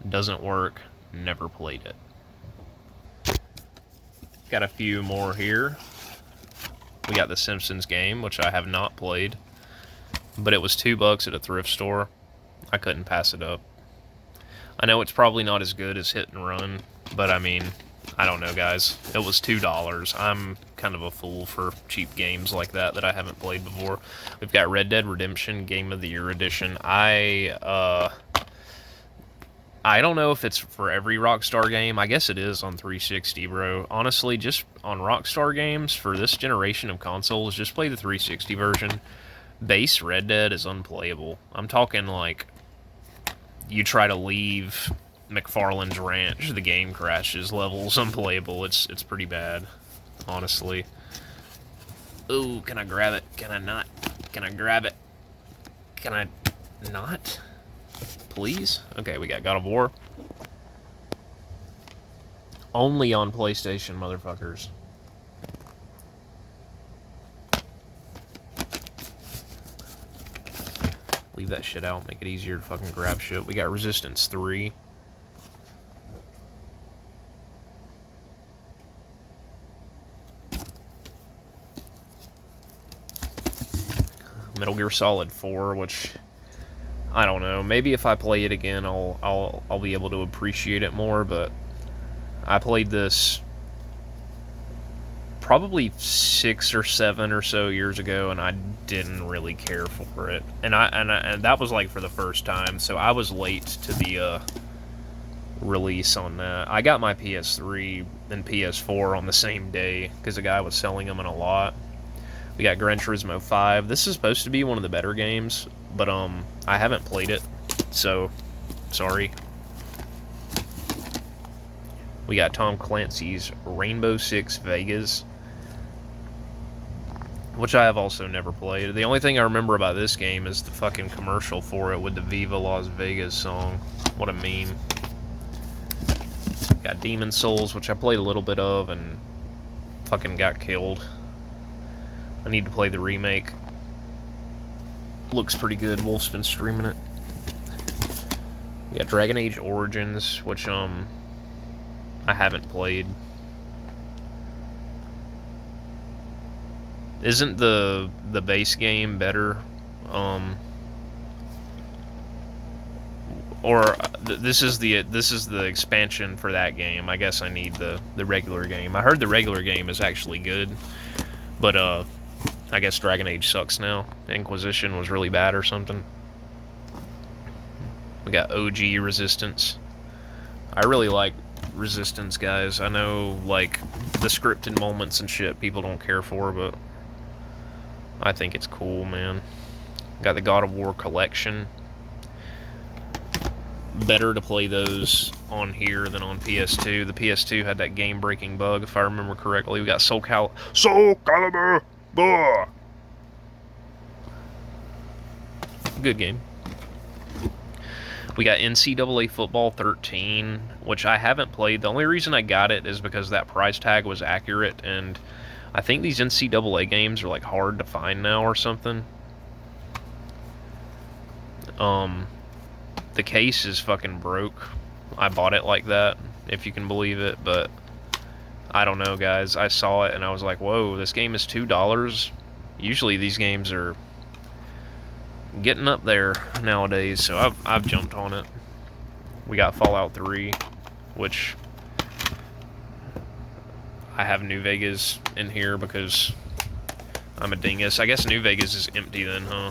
Doesn't work. Never played it. Got a few more here. We got the Simpsons game, which I have not played. But it was $2 at a thrift store. I couldn't pass it up. I know it's probably not as good as Hit and Run, but I mean, I don't know, guys. It was $2. I'm kind of a fool for cheap games like that I haven't played before. We've got Red Dead Redemption Game of the Year Edition. I don't know if it's for every Rockstar game. I guess it is on 360, bro. Honestly, just on Rockstar games for this generation of consoles, just play the 360 version. Base Red Dead is unplayable. I'm talking like you try to leave McFarlane's Ranch, the game crashes, levels unplayable. It's pretty bad, honestly. Ooh, can I grab it? Can I not? Can I grab it? Can I not? Please? Okay, we got God of War. Only on PlayStation, motherfuckers. Leave that shit out, make it easier to fucking grab shit. We got Resistance 3. Metal Gear Solid 4, which I don't know. Maybe if I play it again, I'll be able to appreciate it more. But I played this probably 6 or 7 or so years ago, and I didn't really care for it. And that was like for the first time, so I was late to the release on that. I got my PS3 and PS4 on the same day because the guy was selling them in a lot. We got Gran Turismo 5. This is supposed to be one of the better games, but I haven't played it, so sorry. We got Tom Clancy's Rainbow Six Vegas, which I have also never played. The only thing I remember about this game is the fucking commercial for it with the Viva Las Vegas song. What a meme. Got Demon Souls, which I played a little bit of and fucking got killed. I need to play the remake. Looks pretty good. Wolf's been streaming it. We got Dragon Age Origins, which I haven't played. Isn't the base game better? Or this is the expansion for that game. I guess I need the regular game. I heard the regular game is actually good, but I guess Dragon Age sucks now. Inquisition was really bad or something. We got OG Resistance. I really like Resistance, guys. I know, like, the scripted moments and shit people don't care for, but I think it's cool, man. Got the God of War collection. Better to play those on here than on PS2. The PS2 had that game-breaking bug, if I remember correctly. We got Soul Calibur! Blah! Good game. We got NCAA Football 13, which I haven't played. The only reason I got it is because that price tag was accurate, and I think these NCAA games are, like, hard to find now or something. The case is fucking broke. I bought it like that, if you can believe it, but I don't know, guys. I saw it and I was like, whoa, this game is $2. Usually these games are getting up there nowadays, so I've jumped on it. We got Fallout 3, which I have New Vegas in here because I'm a dingus. I guess New Vegas is empty then, huh?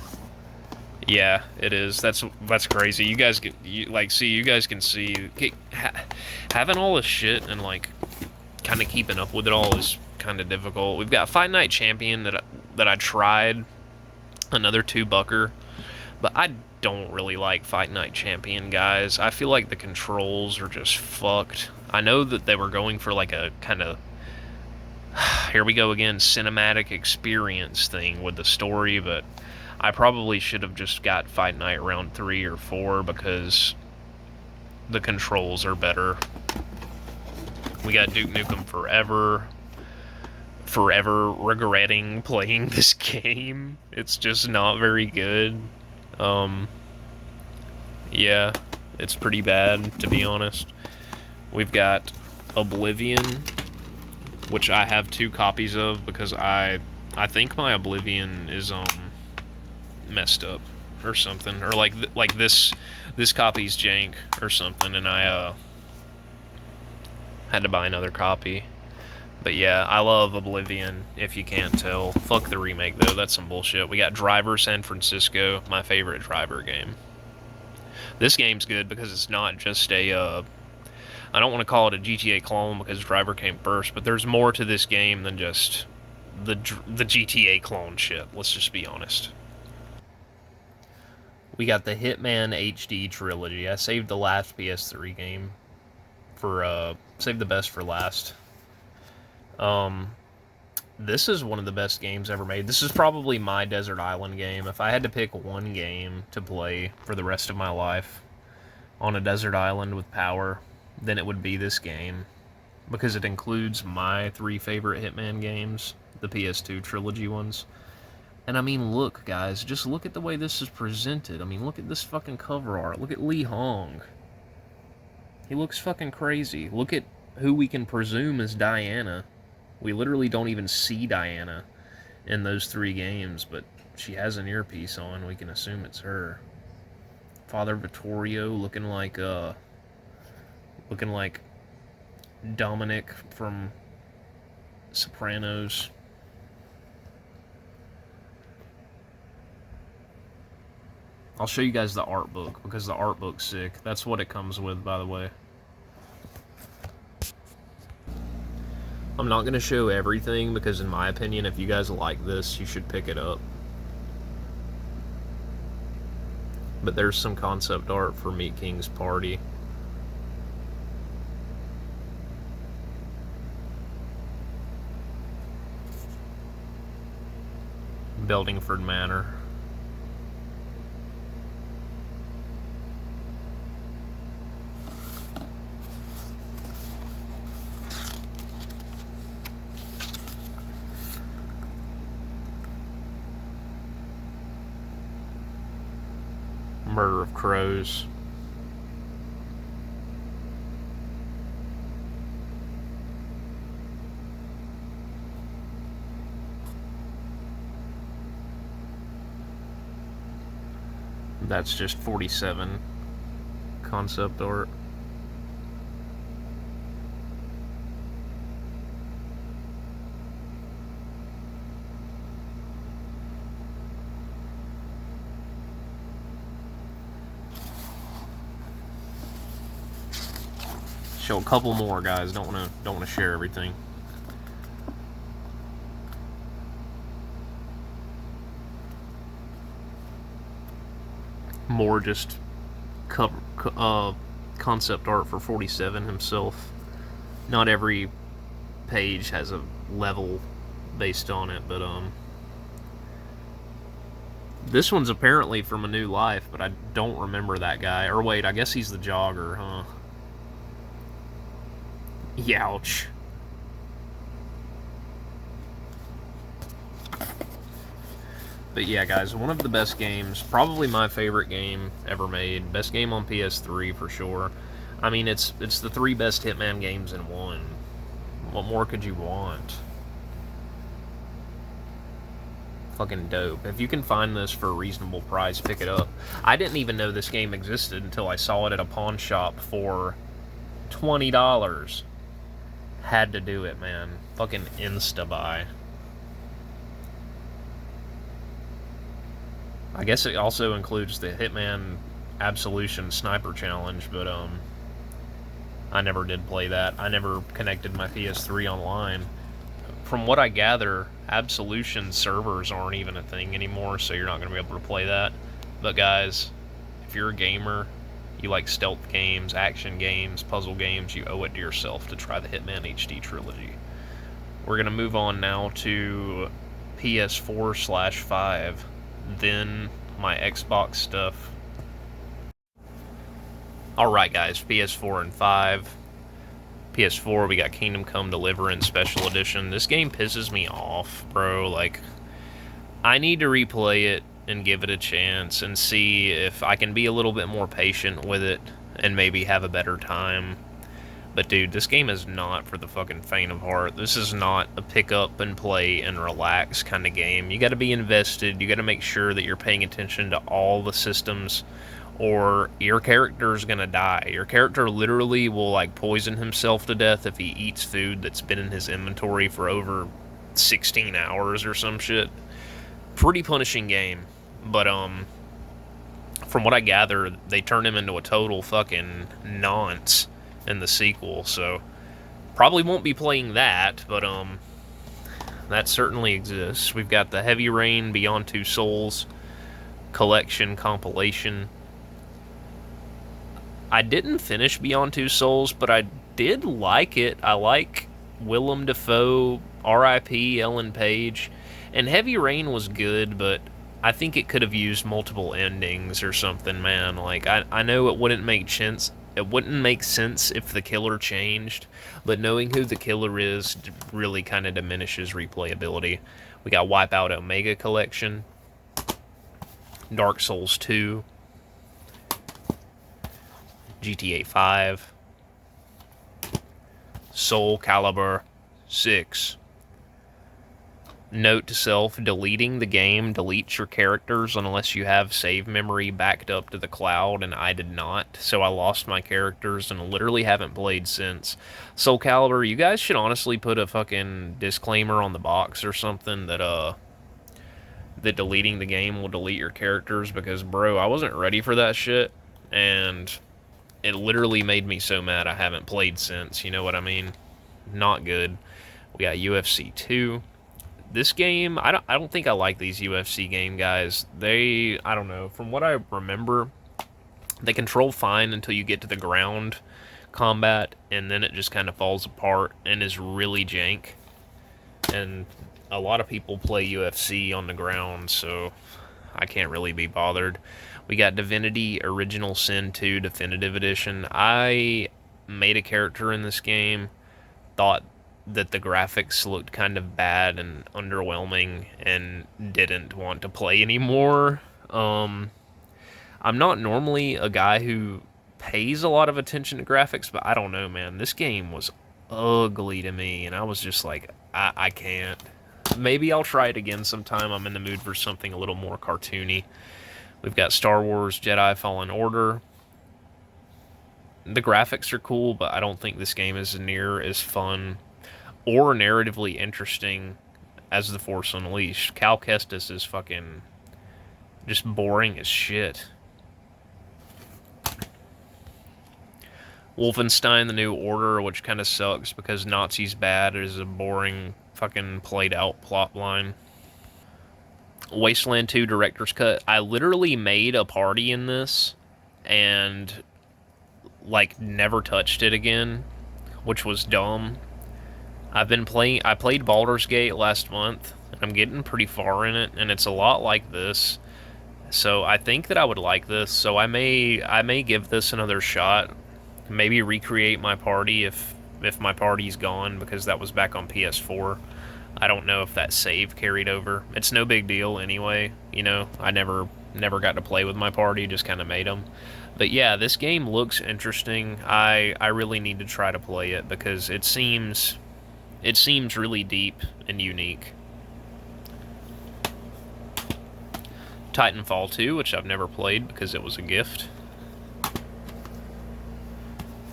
Yeah, it is. That's crazy. You guys can you guys can see having all this shit and like kind of keeping up with it all is kind of difficult. We've got Fight Night Champion that I tried, another $2-bucker, but I don't really like Fight Night Champion, guys. I feel like the controls are just fucked. I know that they were going for like a kind of here we go again cinematic experience thing with the story, but I probably should have just got Fight Night round 3 or 4 because the controls are better. We got Duke Nukem Forever regretting playing this game. It's just not very good. Yeah, it's pretty bad, to be honest. We've got Oblivion, which I have 2 copies of because I think my Oblivion is messed up or something, or like this copy's jank or something, and I had to buy another copy. But yeah, I love Oblivion, if you can't tell. Fuck the remake though, that's some bullshit. We got Driver San Francisco, my favorite Driver game. This game's good because it's not just a I don't want to call it a GTA clone because Driver came first, but there's more to this game than just the GTA clone shit. Let's just be honest. We got the Hitman HD trilogy. I saved the last PS3 game for saved the best for last. This is one of the best games ever made. This is probably my Desert Island game. If I had to pick one game to play for the rest of my life on a desert island with power, then it would be this game, because it includes my 3 favorite Hitman games, the PS2 trilogy ones. And I mean, look, guys, just look at the way this is presented. I mean, look at this fucking cover art. Look at Lee Hong. He looks fucking crazy. Look at who we can presume is Diana. We literally don't even see Diana in those 3 games, but she has an earpiece on. We can assume it's her. Father Vittorio looking like Dominic from Sopranos. I'll show you guys the art book, because the art book's sick. That's what it comes with, by the way. I'm not going to show everything, because in my opinion, if you guys like this, you should pick it up. But there's some concept art for Meat King's party. Beldingford Manor. Murder of Crows. That's just 47 concept art. Show a couple more, guys. Don't wanna share everything. More just concept art for 47 himself. Not every page has a level based on it, but this one's apparently from A New Life, but I don't remember that guy. Or wait, I guess he's the jogger, huh? Youch. But yeah, guys, one of the best games, probably my favorite game ever made. Best game on PS3 for sure. I mean, it's the 3 best Hitman games in one. What more could you want? Fucking dope. If you can find this for a reasonable price, pick it up. I didn't even know this game existed until I saw it at a pawn shop for $20. Had to do it, man. Fucking insta-buy. I guess it also includes the Hitman Absolution Sniper Challenge, but I never did play that. I never connected my PS3 online. From what I gather, Absolution servers aren't even a thing anymore, so you're not going to be able to play that. But guys, if you're a gamer, you like stealth games, action games, puzzle games, you owe it to yourself to try the Hitman HD trilogy. We're going to move on now to PS4/5, then my Xbox stuff. Alright guys, PS4 and 5. PS4, we got Kingdom Come Deliverance Special Edition. This game pisses me off, bro. Like, I need to replay it and give it a chance and see if I can be a little bit more patient with it and maybe have a better time. But dude, this game is not for the fucking faint of heart. This is not a pick up and play and relax kind of game. You gotta be invested. You gotta make sure that you're paying attention to all the systems, or your character's gonna die. Your character literally will, like, poison himself to death if he eats food that's been in his inventory for over 16 hours or some shit. Pretty punishing game. But, from what I gather, they turned him into a total fucking nonce in the sequel, so probably won't be playing that, but, that certainly exists. We've got the Heavy Rain Beyond Two Souls collection compilation. I didn't finish Beyond Two Souls, but I did like it. I like Willem Dafoe, R.I.P. Ellen Page, and Heavy Rain was good, but I think it could have used multiple endings or something, man. Like, I know it wouldn't make sense. It wouldn't make sense if the killer changed, but knowing who the killer is really kind of diminishes replayability. We got Wipeout Omega Collection, Dark Souls 2, GTA 5, Soul Calibur 6. Note to self, deleting the game deletes your characters unless you have save memory backed up to the cloud, and I did not, so I lost my characters and literally haven't played since. Soul Calibur, you guys should honestly put a fucking disclaimer on the box or something that deleting the game will delete your characters, because, bro, I wasn't ready for that shit, and it literally made me so mad I haven't played since, you know what I mean? Not good. We got UFC 2. This game, I don't think I like these UFC game guys. I don't know, from what I remember, they control fine until you get to the ground combat, and then it just kind of falls apart and is really jank. And a lot of people play UFC on the ground, so I can't really be bothered. We got Divinity Original Sin 2 Definitive Edition. I made a character in this game, thought that the graphics looked kind of bad and underwhelming, and didn't want to play anymore. I'm not normally a guy who pays a lot of attention to graphics, but I don't know, man. This game was ugly to me, and I was just like, I can't. Maybe I'll try it again sometime. I'm in the mood for something a little more cartoony. We've got Star Wars Jedi Fallen Order. The graphics are cool, but I don't think this game is near as fun or narratively interesting as The Force Unleashed. Cal Kestis is fucking just boring as shit. Wolfenstein: The New Order, which kind of sucks because Nazi's bad, is a boring, fucking played out plot line. Wasteland 2 Director's Cut. I literally made a party in this and, like, never touched it again, which was dumb. I played Baldur's Gate last month, and I'm getting pretty far in it, and it's a lot like this. So I think that I would like this, so I may give this another shot. Maybe recreate my party if my party's gone, because that was back on PS4. I don't know if that save carried over. It's no big deal anyway. You know, I never got to play with my party, just kind of made them. But yeah, this game looks interesting. I really need to try to play it because it seems really deep and unique. Titanfall 2, which I've never played because it was a gift.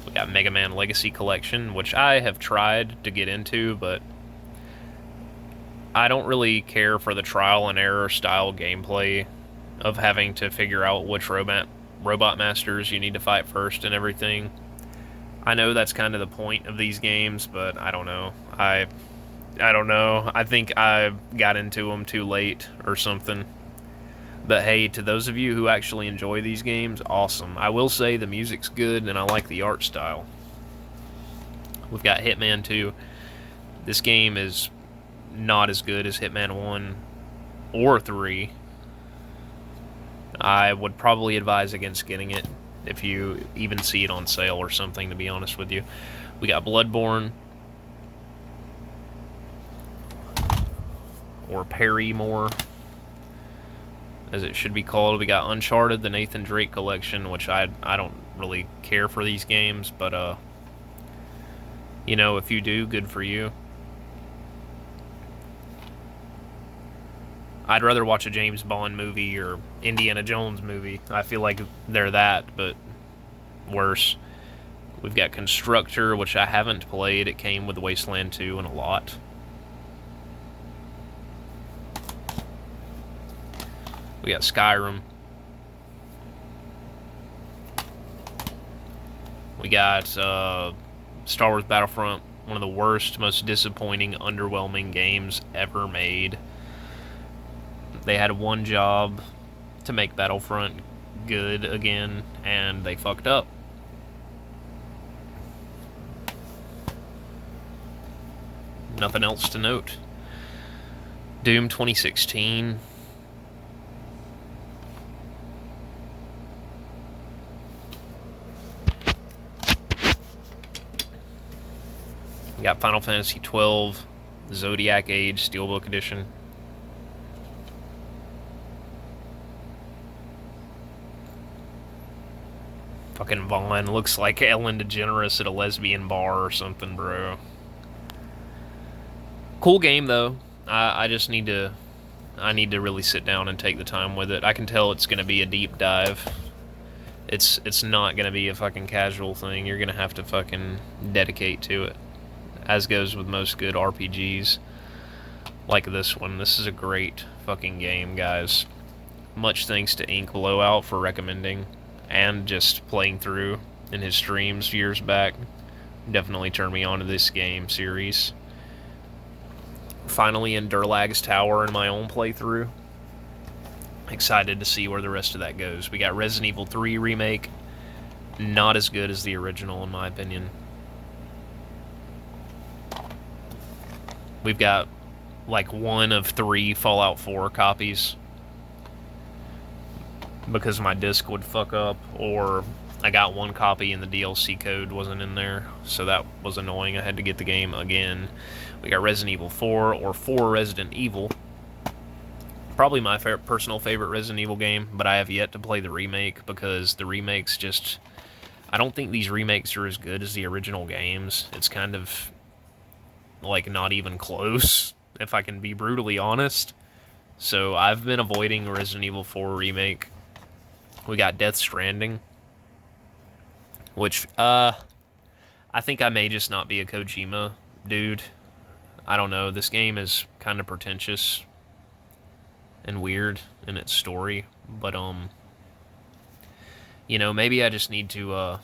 We got Mega Man Legacy Collection, which I have tried to get into, but I don't really care for the trial and error style gameplay of having to figure out which robot masters you need to fight first and everything. I know that's kind of the point of these games, but I don't know. I don't know. I think I got into them too late or something. But hey, to those of you who actually enjoy these games, awesome. I will say the music's good and I like the art style. We've got Hitman 2. This game is not as good as Hitman 1 or 3. I would probably advise against getting it if you even see it on sale or something, to be honest with you. We got Bloodborne, or Parrymore, as it should be called. We got Uncharted, the Nathan Drake collection, which I don't really care for these games, but you know, if you do, good for you. I'd rather watch a James Bond movie or Indiana Jones movie. I feel like they're that, but worse. We've got Constructor, which I haven't played. It came with Wasteland 2 and a lot. We got Skyrim. We got Star Wars Battlefront, one of the worst, most disappointing, underwhelming games ever made. They had one job to make Battlefront good again, and they fucked up. Nothing else to note. Doom 2016. We got Final Fantasy 12, Zodiac Age Steelbook Edition. Fucking Vaughn looks like Ellen DeGeneres at a lesbian bar or something, bro. Cool game though. I just need to really sit down and take the time with it. I can tell it's gonna be a deep dive. It's not gonna be a fucking casual thing. You're gonna have to fucking dedicate to it. As goes with most good RPGs like this one. This is a great fucking game, guys. Much thanks to Ink Blowout for recommending and just playing through in his streams years back. Definitely turned me on to this game series. Finally in Durlag's Tower in my own playthrough. Excited to see where the rest of that goes. We got Resident Evil 3 Remake. Not as good as the original, in my opinion. We've got like one of 3 Fallout 4 copies because my disc would fuck up, or I got one copy and the DLC code wasn't in there, so that was annoying. I had to get the game again. We got Resident Evil 4 or 4 Resident Evil. Probably my personal favorite Resident Evil game, but I have yet to play the remake because the remakes just... I don't think these remakes are as good as the original games. It's kind of, like, not even close, if I can be brutally honest. So I've been avoiding Resident Evil 4 remake. We got Death Stranding, which, I think I may just not be a Kojima dude. I don't know, this game is kind of pretentious and weird in its story, but, you know, maybe I just need to,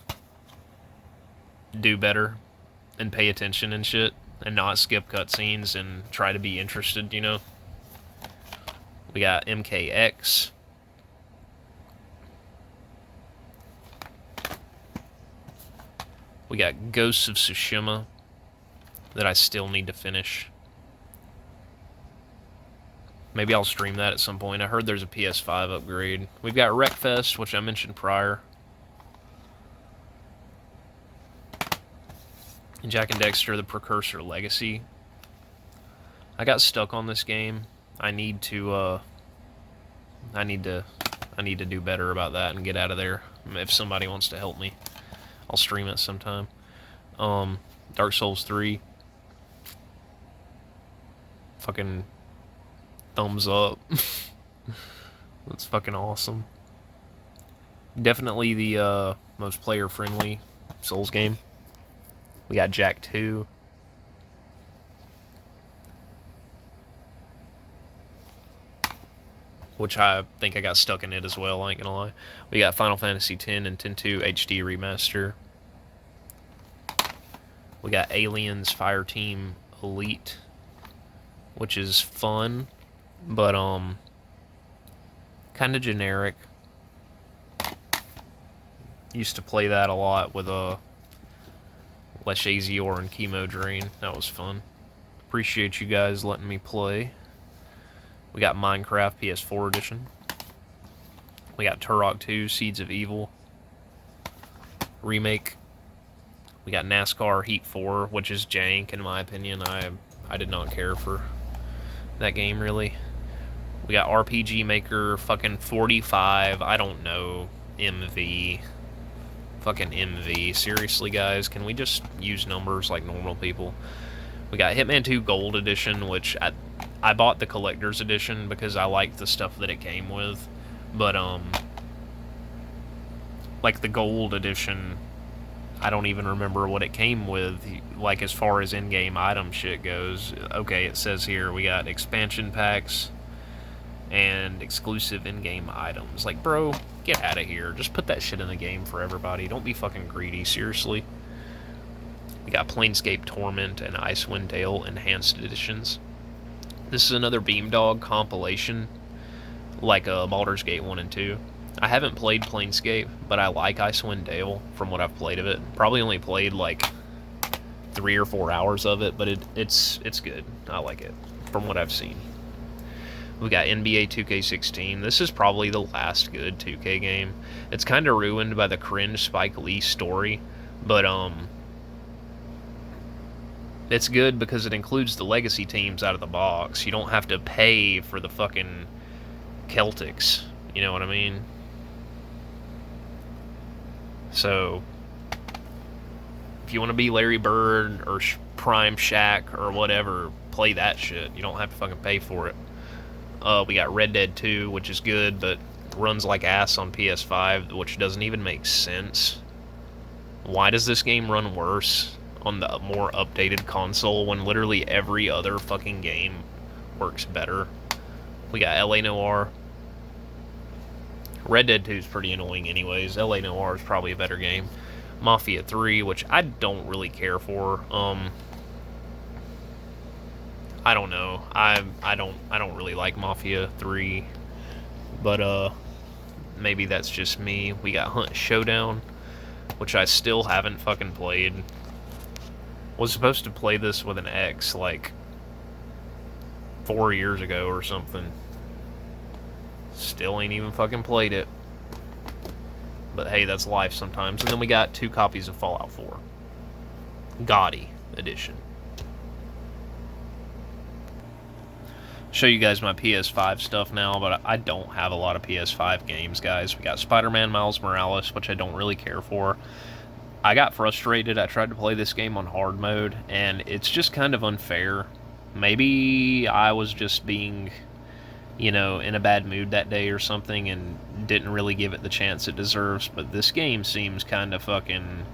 do better and pay attention and shit, and not skip cutscenes and try to be interested, you know? We got MKX. We got Ghosts of Tsushima that I still need to finish. Maybe I'll stream that at some point. I heard there's a PS5 upgrade. We've got Wreckfest, which I mentioned prior. And Jak and Daxter: The Precursor Legacy. I got stuck on this game. I need to do better about that and get out of there. If somebody wants to help me, I'll stream it sometime. Dark Souls 3. Fucking thumbs up. That's fucking awesome. Definitely the most player-friendly Souls game. We got Jak 2. Which I think I got stuck in it as well, I ain't gonna lie. We got Final Fantasy X and X-2 HD Remaster. We got Aliens Fireteam Elite, which is fun, but kind of generic. Used to play that a lot with Leshazior and Chemo Drain. That was fun. Appreciate you guys letting me play. We got Minecraft PS4 edition. We got Turok 2 Seeds of Evil remake. We got NASCAR Heat 4, which is jank in my opinion. I did not care for that game really. We got RPG Maker fucking 45. I don't know. MV. Fucking MV. Seriously, guys, can we just use numbers like normal people? We got Hitman 2 Gold Edition, which I bought the collector's edition because I liked the stuff that it came with. But, like the Gold Edition, I don't even remember what it came with, like as far as in-game item shit goes. Okay, it says here we got expansion packs and exclusive in-game items. Like, bro, get out of here. Just put that shit in the game for everybody. Don't be fucking greedy, seriously. We got Planescape Torment and Icewind Dale Enhanced Editions. This is another Beamdog compilation, like Baldur's Gate 1 and 2. I haven't played Planescape, but I like Icewind Dale from what I've played of it. Probably only played like 3 or 4 hours of it, but it's good. I like it from what I've seen. We got NBA 2K16. This is probably the last good 2K game. It's kind of ruined by the cringe Spike Lee story, but it's good because it includes the legacy teams out of the box. You don't have to pay for the fucking Celtics. You know what I mean? So, if you want to be Larry Bird or Prime Shaq or whatever, play that shit. You don't have to fucking pay for it. We got Red Dead 2, which is good, but runs like ass on PS5, which doesn't even make sense. Why does this game run worse on the more updated console when literally every other fucking game works better? We got LA Noire. Red Dead 2 is pretty annoying anyways. LA Noire is probably a better game. Mafia 3, which I don't really care for. I don't know. I don't really like Mafia 3, but maybe that's just me. We got Hunt Showdown, which I still haven't fucking played. Was supposed to play this with an ex like 4 years ago or something. Still ain't even fucking played it. But hey, that's life sometimes. And then we got 2 copies of Fallout 4. Gaudy edition. Show you guys my PS5 stuff now, but I don't have a lot of PS5 games, guys. We got Spider-Man Miles Morales, which I don't really care for. I got frustrated. I tried to play this game on hard mode, and it's just kind of unfair. Maybe I was just being, you know, in a bad mood that day or something and didn't really give it the chance it deserves, but this game seems kind of fucking,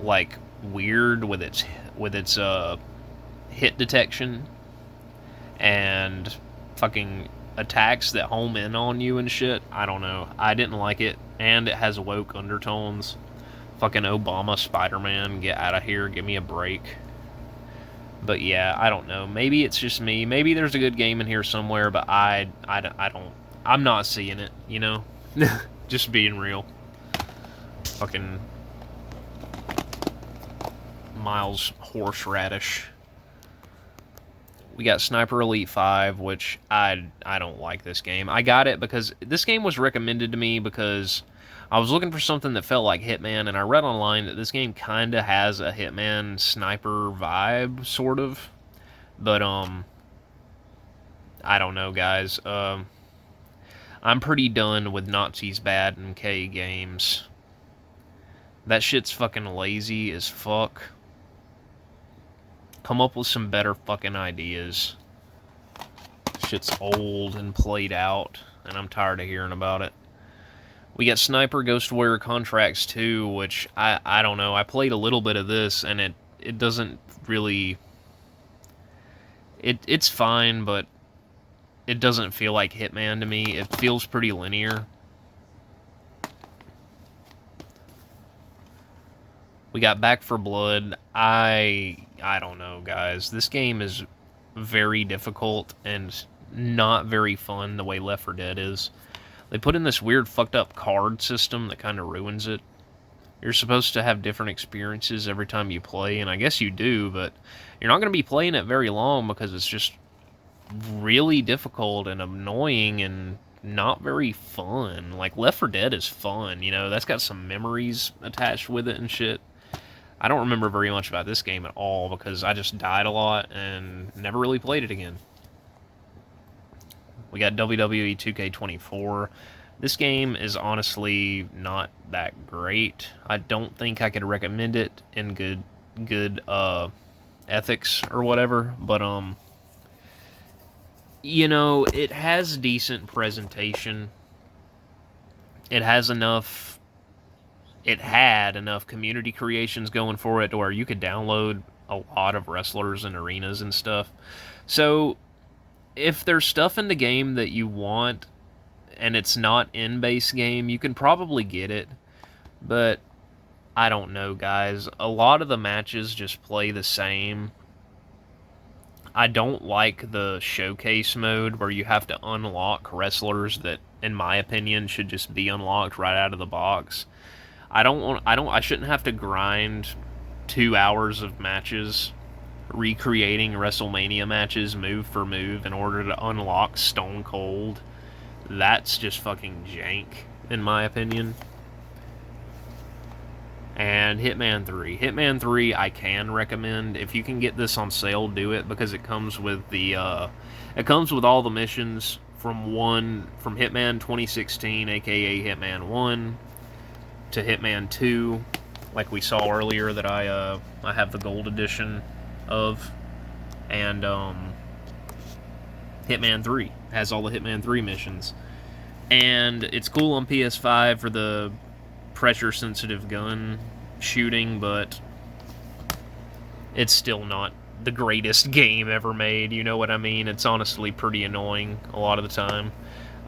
like, weird with its hit detection and fucking attacks that home in on you and shit. I don't know. I didn't like it, and it has woke undertones. Fucking Obama Spider-Man, get out of here, give me a break. But yeah, I don't know. Maybe it's just me. Maybe there's a good game in here somewhere, but I don't. I'm not seeing it, you know? Just being real. Fucking Miles Horseradish. We got Sniper Elite 5, which I don't like this game. I got it because this game was recommended to me because I was looking for something that felt like Hitman, and I read online that this game kind of has a Hitman sniper vibe, sort of. But, I don't know, guys. I'm pretty done with Nazis Bad and K games. That shit's fucking lazy as fuck. Come up with some better fucking ideas. Shit's old and played out, and I'm tired of hearing about it. We got Sniper Ghost Warrior Contracts 2, which I don't know. I played a little bit of this, and it doesn't really... It's fine, but it doesn't feel like Hitman to me. It feels pretty linear. We got Back 4 Blood. I don't know, guys. This game is very difficult and not very fun the way Left 4 Dead is. They put in this weird fucked up card system that kind of ruins it. You're supposed to have different experiences every time you play, and I guess you do, but you're not going to be playing it very long because it's just really difficult and annoying and not very fun. Like, Left 4 Dead is fun, you know? That's got some memories attached with it and shit. I don't remember very much about this game at all because I just died a lot and never really played it again. We got WWE 2K24. This game is honestly not that great. I don't think I could recommend it in good ethics or whatever, but you know, it has decent presentation. It has enough... It had enough community creations going for it to where you could download a lot of wrestlers and arenas and stuff. So, if there's stuff in the game that you want, and it's not in-base game, you can probably get it. But, I don't know, guys. A lot of the matches just play the same. I don't like the showcase mode where you have to unlock wrestlers that, in my opinion, should just be unlocked right out of the box. I shouldn't have to grind 2 hours of matches recreating WrestleMania matches move for move in order to unlock Stone Cold. That's just fucking jank, in my opinion. And Hitman 3. Hitman 3 I can recommend. If you can get this on sale, do it, because it comes with the it comes with all the missions from Hitman 2016, aka Hitman 1, to Hitman 2, like we saw earlier that I have the gold edition of, and Hitman 3 has all the Hitman 3 missions, and it's cool on PS5 for the pressure-sensitive gun shooting, but it's still not the greatest game ever made, you know what I mean? It's honestly pretty annoying a lot of the time.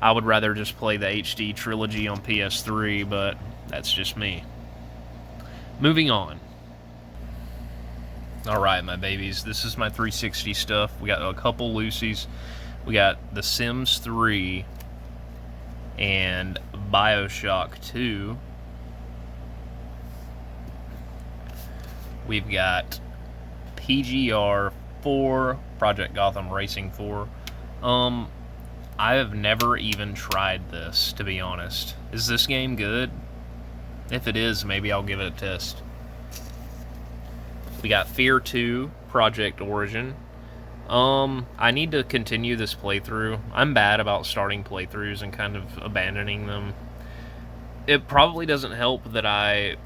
I would rather just play the HD trilogy on PS3, but that's just me. Moving on. Alright, my babies, this is my 360 stuff. We got a couple Lucy's. We got The Sims 3 and Bioshock 2. We've got PGR 4, Project Gotham Racing 4. I have never even tried this, to be honest. Is this game good? If it is, maybe I'll give it a test. We got Fear 2, Project Origin. I need to continue this playthrough. I'm bad about starting playthroughs and kind of abandoning them. It probably doesn't help that I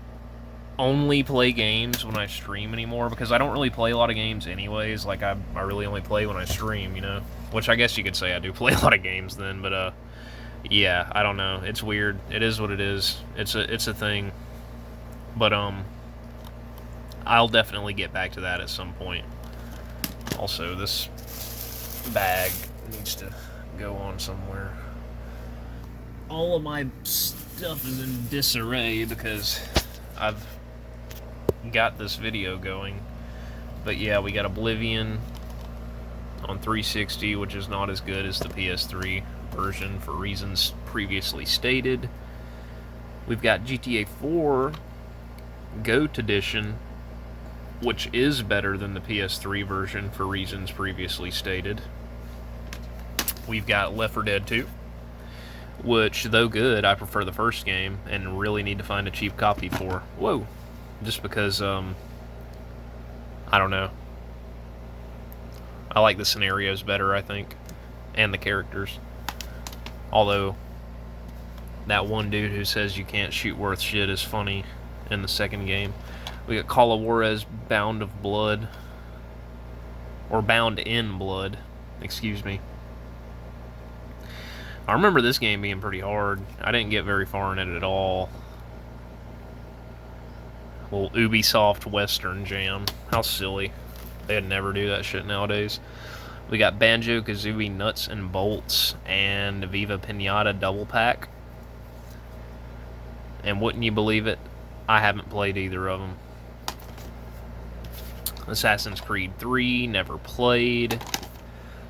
only play games when I stream anymore, because I don't really play a lot of games anyways. Like, I really only play when I stream, you know? Which I guess you could say I do play a lot of games then, but, yeah, I don't know. It's weird. It is what it is. It's a thing. But, I'll definitely get back to that at some point. Also, this bag needs to go on somewhere. All of my stuff is in disarray because I've got this video going. But yeah, we got Oblivion on 360, which is not as good as the PS3 version for reasons previously stated. We've got GTA 4 GOAT Edition, which is better than the PS3 version for reasons previously stated. We've got Left 4 Dead 2, which, though good, I prefer the first game and really need to find a cheap copy for. Whoa. Just because, I don't know. I like the scenarios better, I think, and the characters. Although, that one dude who says you can't shoot worth shit is funny in the second game. We got Call of Juarez Bound of Blood. Or Bound in Blood. Excuse me. I remember this game being pretty hard. I didn't get very far in it at all. Well, Ubisoft Western Jam. How silly. They'd never do that shit nowadays. We got Banjo-Kazooie Nuts and Bolts and Viva Pinata Double Pack. And wouldn't you believe it, I haven't played either of them. Assassin's Creed 3, never played.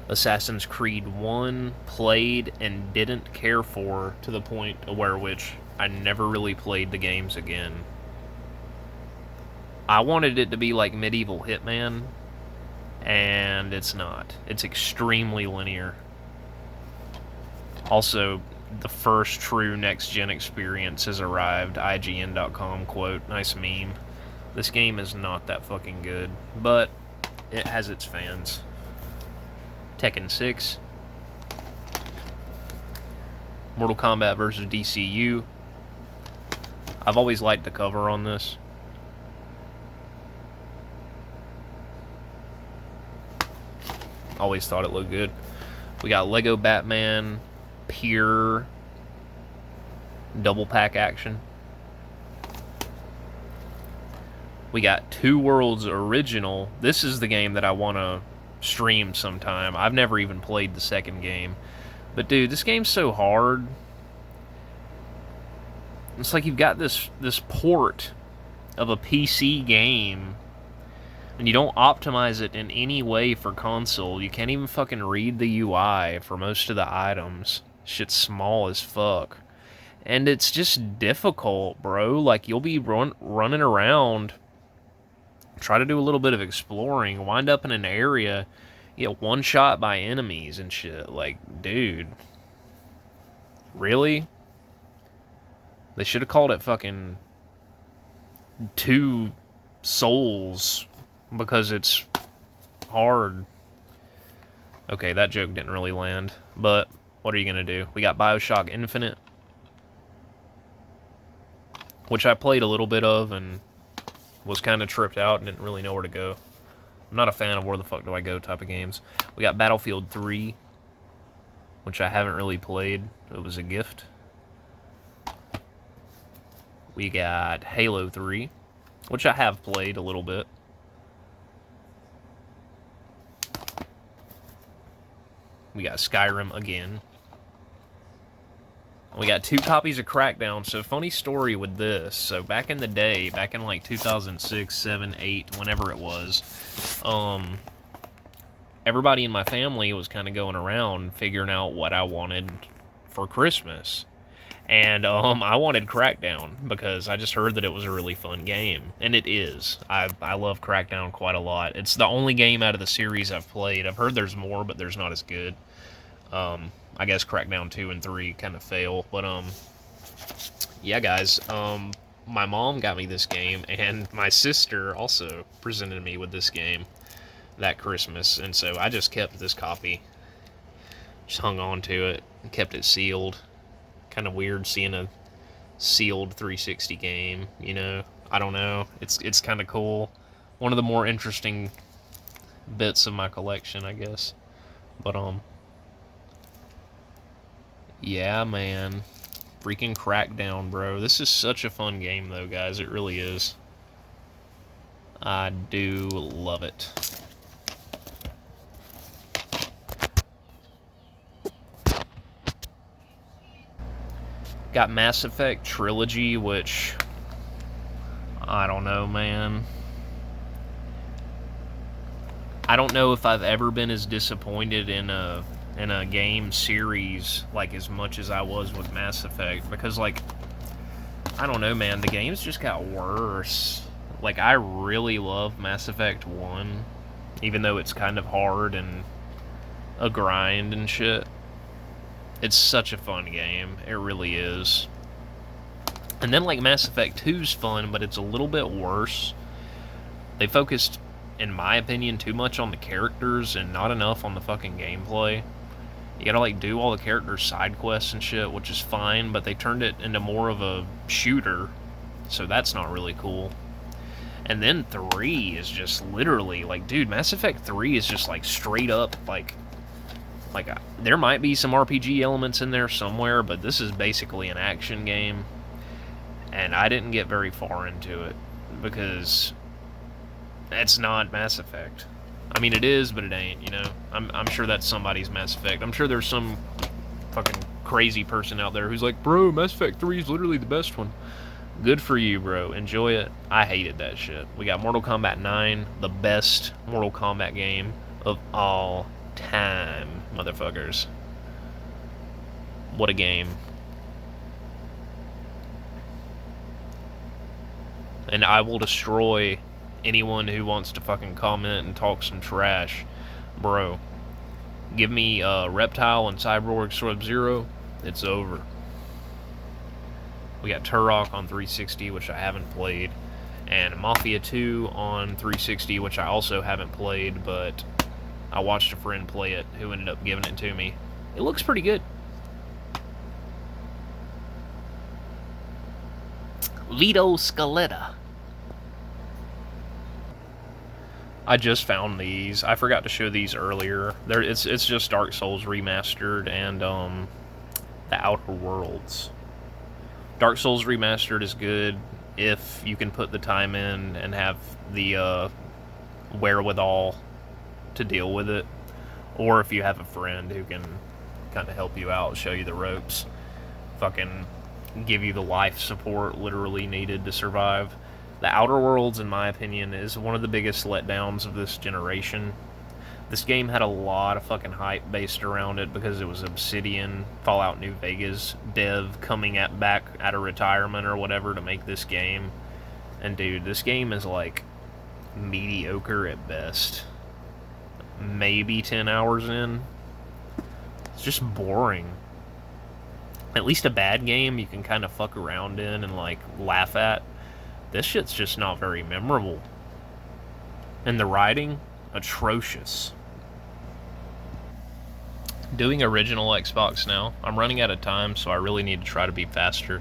Assassin's Creed 1, played and didn't care for, to the point where which I never really played the games again. I wanted it to be like Medieval Hitman, and it's not. It's extremely linear. Also, the first true next-gen experience has arrived. IGN.com quote. Nice meme. This game is not that fucking good, but it has its fans. Tekken 6. Mortal Kombat vs. DCU. I've always liked the cover on this. Always thought it looked good. We got Lego Batman Pure Double Pack action. We got Two Worlds Original. This is the game that I want to stream sometime. I've never even played the second game. But dude, this game's so hard. It's like you've got this port of a PC game, and you don't optimize it in any way for console. You can't even fucking read the UI for most of the items. Shit's small as fuck. And it's just difficult, bro. Like, you'll be running around, try to do a little bit of exploring, wind up in an area, get one shot by enemies and shit. Like, dude. Really? They should have called it fucking Two Souls, because it's hard. Okay, that joke didn't really land, but what are you gonna do? We got BioShock Infinite, which I played a little bit of and was kind of tripped out and didn't really know where to go. I'm not a fan of where the fuck do I go type of games. We got Battlefield 3, which I haven't really played. It was a gift. We got Halo 3, which I have played a little bit. We got Skyrim again. We got 2 copies of Crackdown. So, funny story with this. So, back in the day, back in like 2006, 7, 8, whenever it was, everybody in my family was kind of going around figuring out what I wanted for Christmas. And I wanted Crackdown because I just heard that it was a really fun game, and it is. I love Crackdown quite a lot. It's the only game out of the series I've played. I've heard there's more, but there's not as good. I guess Crackdown 2 and 3 kind of fail, but yeah, guys. My mom got me this game, and my sister also presented me with this game that Christmas, and so I just kept this copy, just hung on to it, and kept it sealed. Kind of weird seeing a sealed 360 game, you know. I don't know. It's kind of cool. One of the more interesting bits of my collection, I guess. But yeah, man. Freaking Crackdown, bro. This is such a fun game though, guys. It really is. I do love it. Got Mass Effect Trilogy, which I don't know, man. I don't know if I've ever been as disappointed in a game series like as much as I was with Mass Effect, because like I don't know, man, the games just got worse. Like I really love Mass Effect 1, even though it's kind of hard and a grind and shit. It's such a fun game. It really is. And then like Mass Effect 2's fun, but it's a little bit worse. They focused, in my opinion, too much on the characters and not enough on the fucking gameplay. You gotta like do all the characters' side quests and shit, which is fine, but they turned it into more of a shooter, so that's not really cool. And then 3 is just literally like, dude, Mass Effect 3 is just like straight up like there might be some RPG elements in there somewhere, but this is basically an action game. And I didn't get very far into it because it's not Mass Effect. I mean, it is, but it ain't, you know? I'm sure that's somebody's Mass Effect. I'm sure there's some fucking crazy person out there who's like, bro, Mass Effect 3 is literally the best one. Good for you, bro. Enjoy it. I hated that shit. We got Mortal Kombat 9, the best Mortal Kombat game of all time, motherfuckers. What a game. And I will destroy anyone who wants to fucking comment and talk some trash. Bro, give me Reptile and Cyborg Sub-Zero, it's over. We got Turok on 360, which I haven't played, and Mafia 2 on 360, which I also haven't played, but I watched a friend play it who ended up giving it to me. It looks pretty good. Vito Scaletta. I just found these. I forgot to show these earlier. It's just Dark Souls Remastered and The Outer Worlds. Dark Souls Remastered is good if you can put the time in and have the wherewithal to deal with it, or if you have a friend who can kind of help you out, show you the ropes, fucking give you the life support literally needed to survive. The Outer Worlds, in my opinion, is one of the biggest letdowns of this generation. This game had a lot of fucking hype based around it because it was Obsidian, Fallout New Vegas dev coming back out of retirement or whatever to make this game. And dude, this game is like mediocre at best. Maybe 10 hours in. It's just boring. At least a bad game you can kind of fuck around in and like laugh at. This shit's just not very memorable. And the writing, atrocious. Doing original Xbox now. I'm running out of time, so I really need to try to be faster.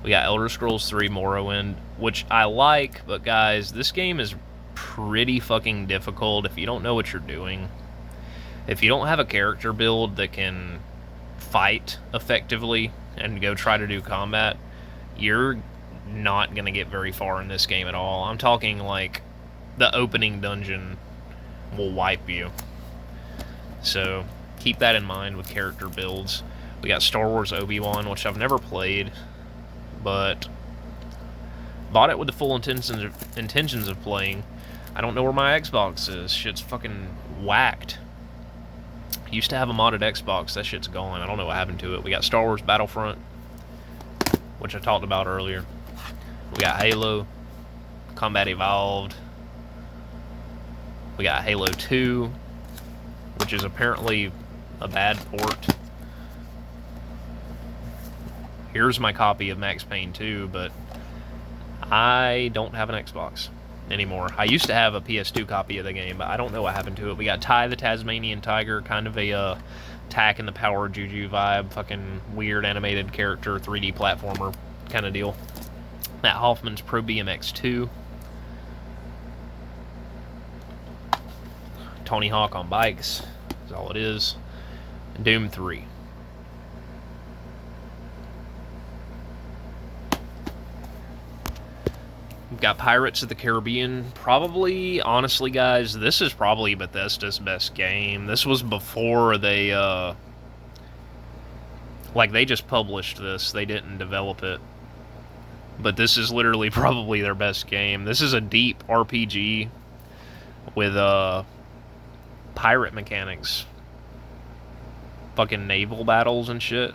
We got Elder Scrolls 3 Morrowind, which I like, but guys, this game is pretty fucking difficult if you don't know what you're doing. If you don't have a character build that can fight effectively and go try to do combat, you're not going to get very far in this game at all. I'm talking like the opening dungeon will wipe you. So keep that in mind with character builds. We got Star Wars Obi-Wan, which I've never played, but bought it with the full intentions of playing. I don't know where my Xbox is. Shit's fucking whacked. Used to have a modded Xbox. That shit's gone. I don't know what happened to it. We got Star Wars Battlefront. which I talked about earlier. We got Halo, Combat Evolved. We got Halo 2, which is apparently a bad port. Here's my copy of Max Payne 2, but I don't have an Xbox anymore. I used to have a PS2 copy of the game, but I don't know what happened to it. We got Ty the Tasmanian Tiger, kind of a Tak and the Power Juju vibe, fucking weird animated character, 3D platformer kind of deal. Matt Hoffman's Pro BMX 2. Tony Hawk on bikes is all it is. Doom 3. We've got Pirates of the Caribbean. Probably, honestly, guys, this is probably Bethesda's best game. This was before they, like, they just published this. They didn't develop it. But this is literally probably their best game. This is a deep RPG with, pirate mechanics. Fucking naval battles and shit.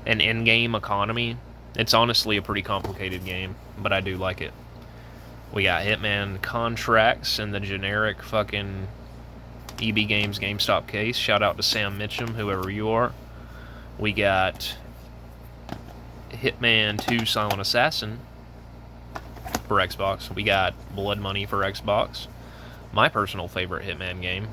An in-game economy. It's honestly a pretty complicated game, but I do like it. We got Hitman Contracts in the generic fucking EB Games GameStop case. Shout out to Sam Mitchum, whoever you are. We got Hitman 2 Silent Assassin for Xbox. We got Blood Money for Xbox. My personal favorite Hitman game.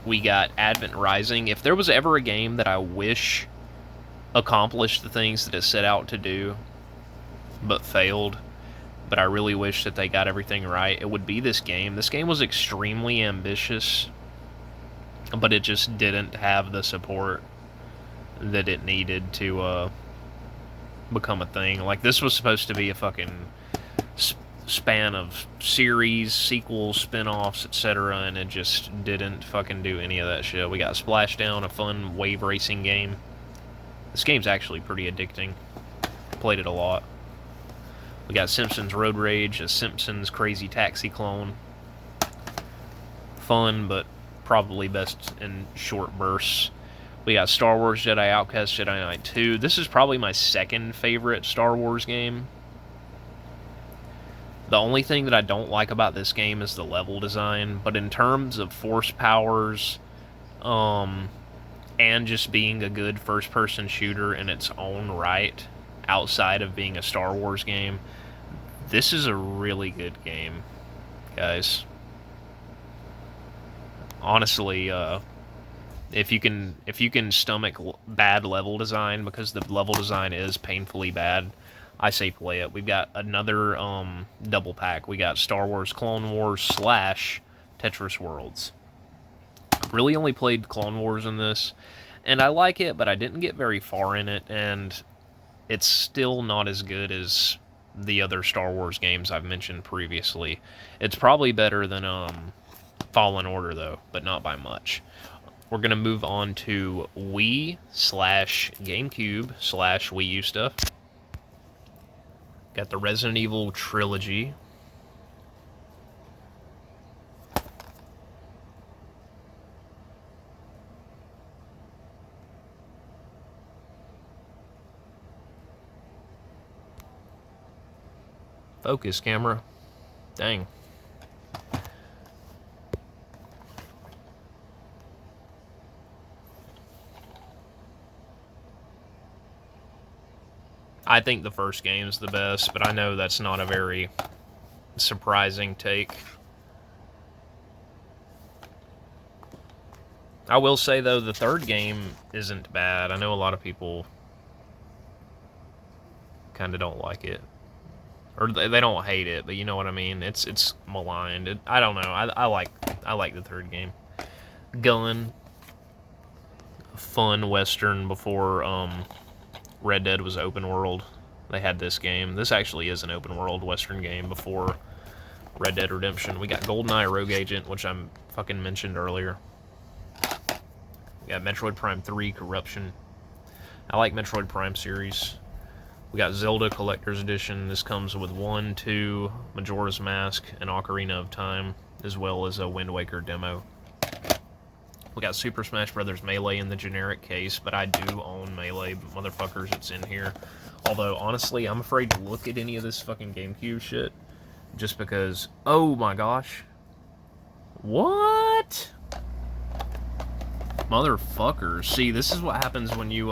We got Advent Rising. If there was ever a game that I wish accomplished the things that it set out to do, but failed, but I really wish that they got everything right, it would be this game. This game was extremely ambitious, but it just didn't have the support that it needed to become a thing. Like, this was supposed to be a fucking span of series, sequels, spin-offs, etc., and it just didn't fucking do any of that shit. We got Splashdown, a fun wave racing game. This game's actually pretty addicting. Played it a lot. We got Simpsons Road Rage, a Simpsons Crazy Taxi clone. Fun, but probably best in short bursts. We got Star Wars Jedi Outcast Jedi Knight 2. This is probably my second favorite Star Wars game. The only thing that I don't like about this game is the level design, but in terms of force powers, and just being a good first-person shooter in its own right, outside of being a Star Wars game, this is a really good game, guys. Honestly, if you can stomach bad level design, because the level design is painfully bad, I say play it. We've got another double pack. We got Star Wars Clone Wars / Tetris Worlds. Really only played Clone Wars in this, and I like it, but I didn't get very far in it, and it's still not as good as the other Star Wars games I've mentioned previously. It's probably better than Fallen Order, though, but not by much. We're going to move on to Wii / GameCube / Wii U stuff. Got the Resident Evil trilogy. Focus, camera. Dang. I think the first game's the best, but I know that's not a very surprising take. I will say, though, the third game isn't bad. I know a lot of people kind of don't like it. Or they don't hate it, but you know what I mean? It's maligned. I don't know. I like the third game. Gun. Fun Western before Red Dead was open world. They had this game. This actually is an open world Western game before Red Dead Redemption. We got GoldenEye Rogue Agent, which I fucking mentioned earlier. We got Metroid Prime 3 Corruption. I like Metroid Prime series. We got Zelda Collector's Edition. This comes with 1, 2, Majora's Mask, and Ocarina of Time, as well as a Wind Waker demo. We got Super Smash Bros. Melee in the generic case, but I do own Melee, motherfuckers. It's in here. Although, honestly, I'm afraid to look at any of this fucking GameCube shit. Just because... Oh my gosh. What? Motherfuckers. See, this is what happens when you,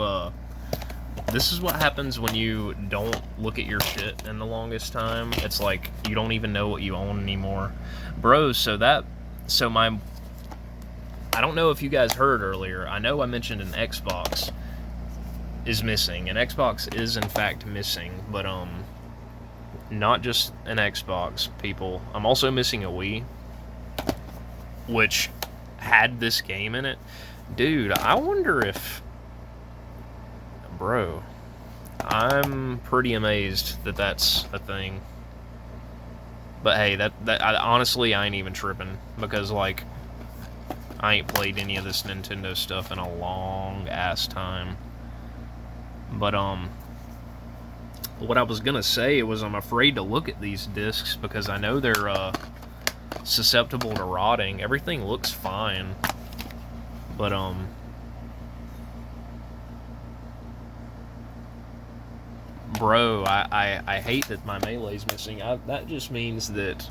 This is what happens when you don't look at your shit in the longest time. It's like, you don't even know what you own anymore. Bros, so my... I don't know if you guys heard earlier. I know I mentioned an Xbox is missing. An Xbox is in fact missing, but not just an Xbox, people. I'm also missing a Wii, which had this game in it. Dude, I wonder if... Bro, I'm pretty amazed that that's a thing. But hey, honestly, I ain't even tripping, because, like, I ain't played any of this Nintendo stuff in a long-ass time. But, what I was gonna say was I'm afraid to look at these discs because I know they're, susceptible to rotting. Everything looks fine. But, bro, I hate that my Melee's missing. That just means that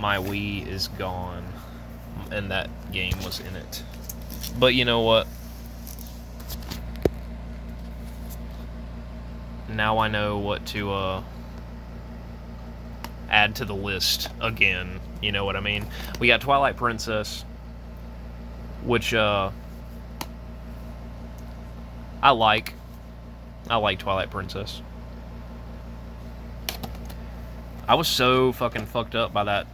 my Wii is gone. And that game was in it. But you know what? Now I know what to add to the list again. You know what I mean? We got Twilight Princess, which I like. I like Twilight Princess. I was so fucking fucked up by that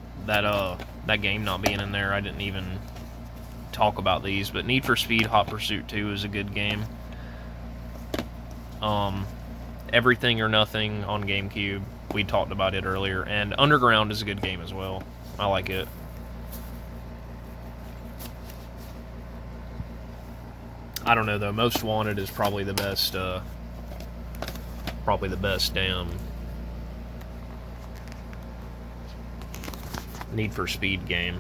game not being in there. I didn't even talk about these, but Need for Speed Hot Pursuit 2 is a good game. Everything or Nothing on GameCube, we talked about it earlier, and Underground is a good game as well. I like it. I don't know though, Most Wanted is probably the best, damn Need for Speed game.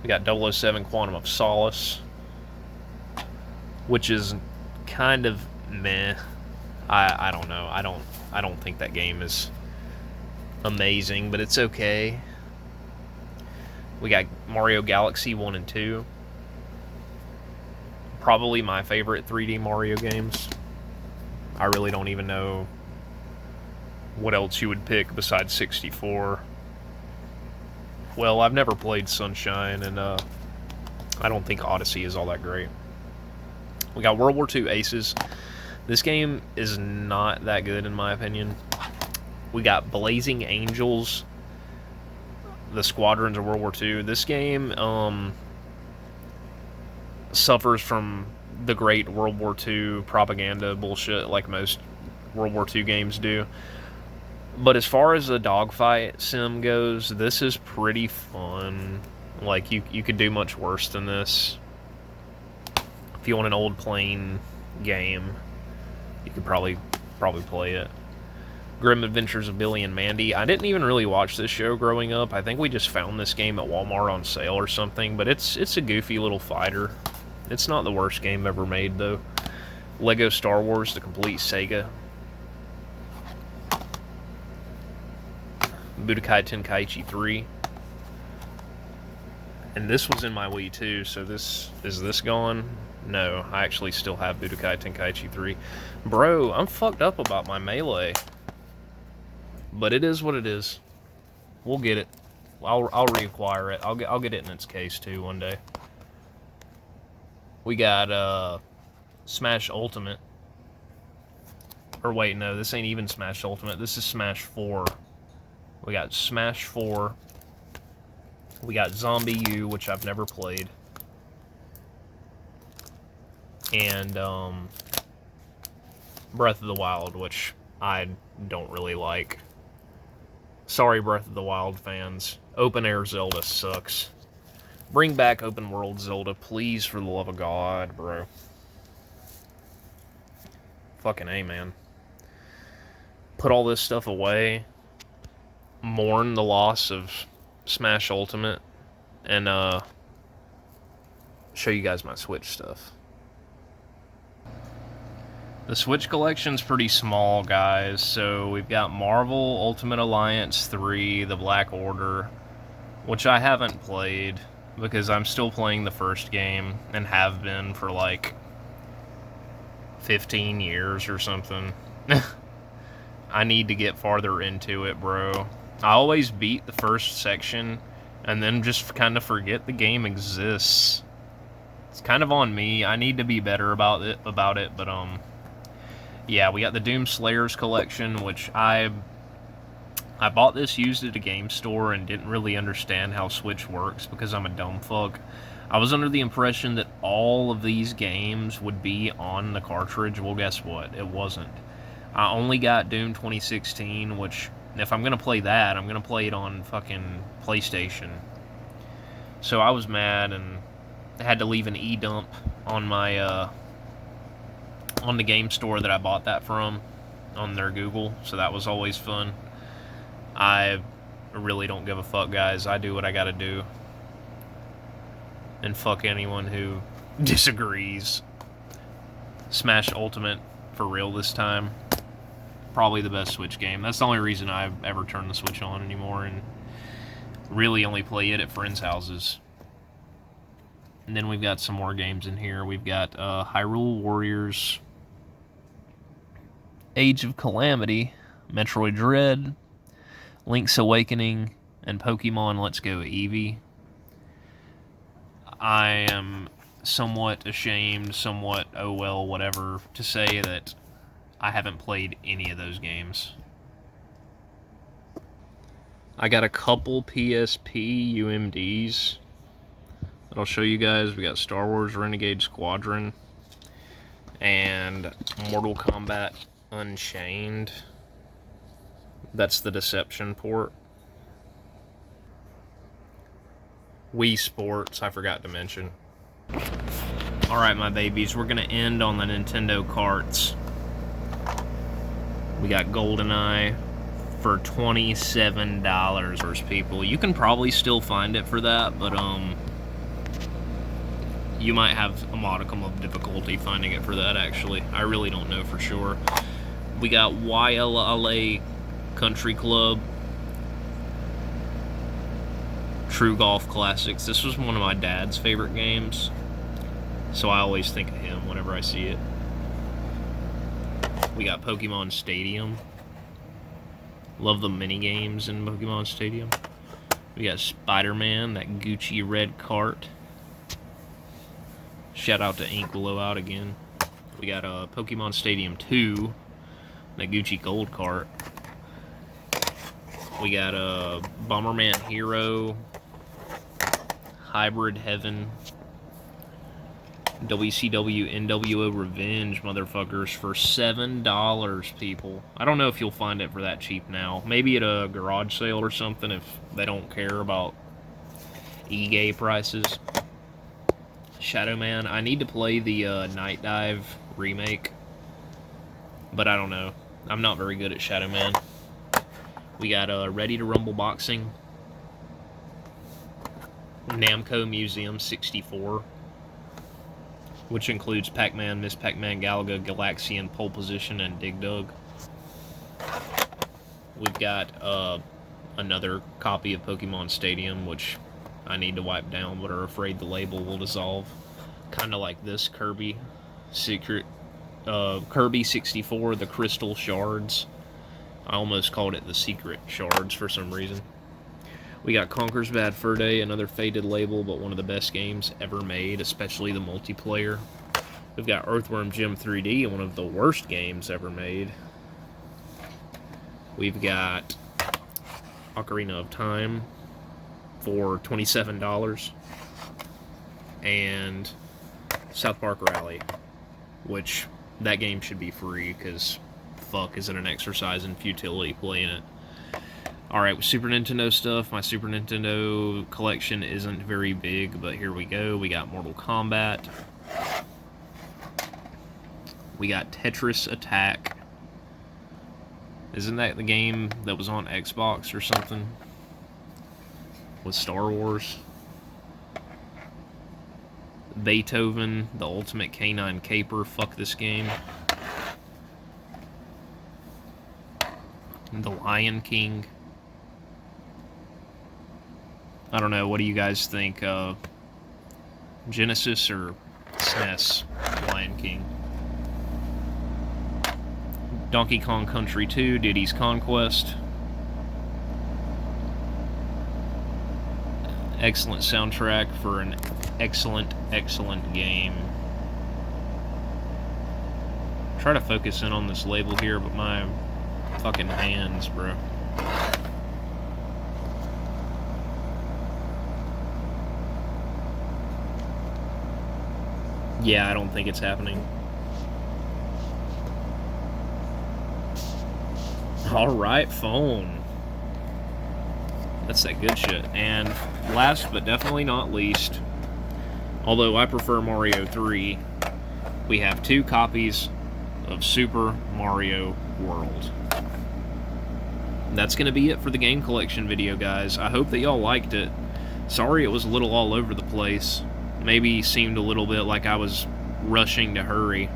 We got 007 Quantum of Solace, which is kind of meh. I don't know. I don't think that game is amazing, but it's okay. We got Mario Galaxy 1 and 2. Probably my favorite 3D Mario games. I really don't even know what else you would pick besides 64. Well, I've never played Sunshine, and I don't think Odyssey is all that great. We got World War II Aces. This game is not that good in my opinion. We got Blazing Angels, the Squadrons of World War II. This game suffers from the great World War II propaganda bullshit like most World War II games do. But as far as the dogfight sim goes, this is pretty fun. Like, you could do much worse than this. If you want an old plain game, you could probably play it. Grim Adventures of Billy and Mandy. I didn't even really watch this show growing up. I think we just found this game at Walmart on sale or something, but it's a goofy little fighter. It's not the worst game ever made, though. Lego Star Wars, the complete Sega. Budokai Tenkaichi 3. And this was in my Wii too, so is this gone? No, I actually still have Budokai Tenkaichi 3. Bro, I'm fucked up about my Melee. But it is what it is. We'll get it. I'll reacquire it. I'll get it in its case too one day. We got Smash Ultimate. Or wait, no, this ain't even Smash Ultimate. This is Smash 4. We got Smash 4. We got Zombie U, which I've never played. And Breath of the Wild, which I don't really like. Sorry, Breath of the Wild fans. Open Air Zelda sucks. Bring back Open World Zelda, please, for the love of God, bro. Fucking A, man. Put all this stuff away. mourn the loss of Smash Ultimate and show you guys my Switch stuff. The Switch collection's pretty small, guys. So we've got Marvel Ultimate Alliance 3, The Black Order, which I haven't played because I'm still playing the first game and have been for like 15 years or something. I need to get farther into it, bro. I always beat the first section and then just kind of forget the game exists. It's kind of on me. I need to be better about it, but yeah, we got the Doom Slayers collection, which I bought this used at a game store and didn't really understand how Switch works because I'm a dumb fuck. I was under the impression that all of these games would be on the cartridge. Well, guess what? It wasn't. I only got Doom 2016, which, if I'm going to play that, I'm going to play it on fucking PlayStation. So I was mad and had to leave an e-dump on my, on the game store that I bought that from, on their Google, so that was always fun. I really don't give a fuck, guys. I do what I gotta do. And fuck anyone who disagrees. Smash Ultimate, for real this time. Probably the best Switch game. That's the only reason I've ever turned the Switch on anymore, and really only play it at friends' houses. And then we've got some more games in here. We've got Hyrule Warriors, Age of Calamity, Metroid Dread, Link's Awakening, and Pokemon Let's Go Eevee. I am somewhat ashamed, somewhat, oh well, whatever, to say that I haven't played any of those games. I got a couple PSP UMDs that I'll show you guys. We got Star Wars Renegade Squadron and Mortal Kombat Unchained. That's the Deception port. Wii Sports, I forgot to mention. Alright, my babies, we're going to end on the Nintendo carts. We got GoldenEye for $27, people. You can probably still find it for that, but you might have a modicum of difficulty finding it for that, actually. I really don't know for sure. We got YLLA Country Club, True Golf Classics. This was one of my dad's favorite games, so I always think of him whenever I see it. We got Pokemon Stadium. Love the mini games in Pokemon Stadium. We got Spider-Man, that Gucci red cart. Shout out to Ink Blowout again. We got Pokemon Stadium 2, that Gucci gold cart. We got Bomberman Hero, Hybrid Heaven, WCW NWO Revenge, motherfuckers, for $7, people. I don't know if you'll find it for that cheap now. Maybe at a garage sale or something if they don't care about e-gay prices. Shadow Man. I need to play the Night Dive remake, but I don't know. I'm not very good at Shadow Man. We got Ready to Rumble Boxing, Namco Museum 64, which includes Pac-Man, Miss Pac-Man, Galaga, Galaxian, Pole Position, and Dig Dug. We've got another copy of Pokemon Stadium, which I need to wipe down, but are afraid the label will dissolve. Kind of like this Kirby Kirby 64, the Crystal Shards. I almost called it the Secret Shards for some reason. We got Conker's Bad Fur Day, another faded label, but one of the best games ever made, especially the multiplayer. We've got Earthworm Jim 3D, one of the worst games ever made. We've got Ocarina of Time for $27. And South Park Rally, which that game should be free, because fuck, is it an exercise in futility playing it. Alright, with Super Nintendo stuff, my Super Nintendo collection isn't very big, but here we go. We got Mortal Kombat. We got Tetris Attack. Isn't that the game that was on Xbox or something? With Star Wars? Beethoven, the Ultimate Canine Caper. Fuck this game. The Lion King. I don't know, what do you guys think? Genesis or SNES Lion King? Donkey Kong Country 2, Diddy's Conquest. Excellent soundtrack for an excellent game. Try to focus in on this label here, but my fucking hands, bro. Yeah, I don't think it's happening. Alright, phone. That's that good shit. And last but definitely not least, although I prefer Mario 3, we have 2 copies of Super Mario World. That's going to be it for the game collection video, guys. I hope that y'all liked it. Sorry it was a little all over the place. Maybe seemed a little bit like I was rushing to hurry.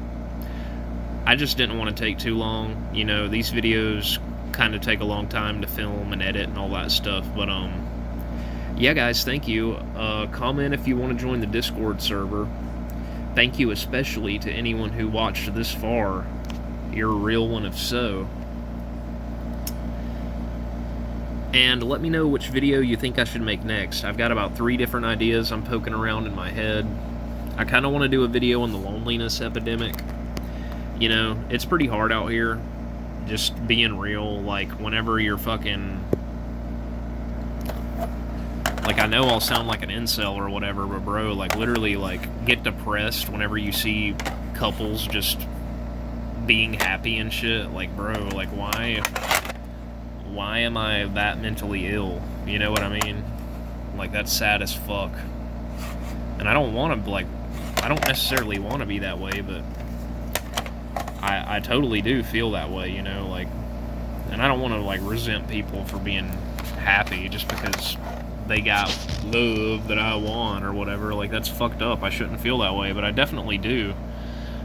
I just didn't want to take too long. You know, these videos kind of take a long time to film and edit and all that stuff. But, yeah, guys, thank you. Comment if you want to join the Discord server. Thank you especially to anyone who watched this far. You're a real one if so. And let me know which video you think I should make next. I've got about 3 different ideas I'm poking around in my head. I kind of want to do a video on the loneliness epidemic. You know, it's pretty hard out here. Just being real, like, whenever you're fucking... Like, I know I'll sound like an incel or whatever, but bro, like, literally, like, get depressed whenever you see couples just being happy and shit. Like, bro, like, why am I that mentally ill? You know what I mean? Like, that's sad as fuck. And I don't want to, like, I don't necessarily want to be that way, but I totally do feel that way, you know, like, and I don't want to, like, resent people for being happy just because they got love that I want or whatever. Like, that's fucked up. I shouldn't feel that way, but I definitely do.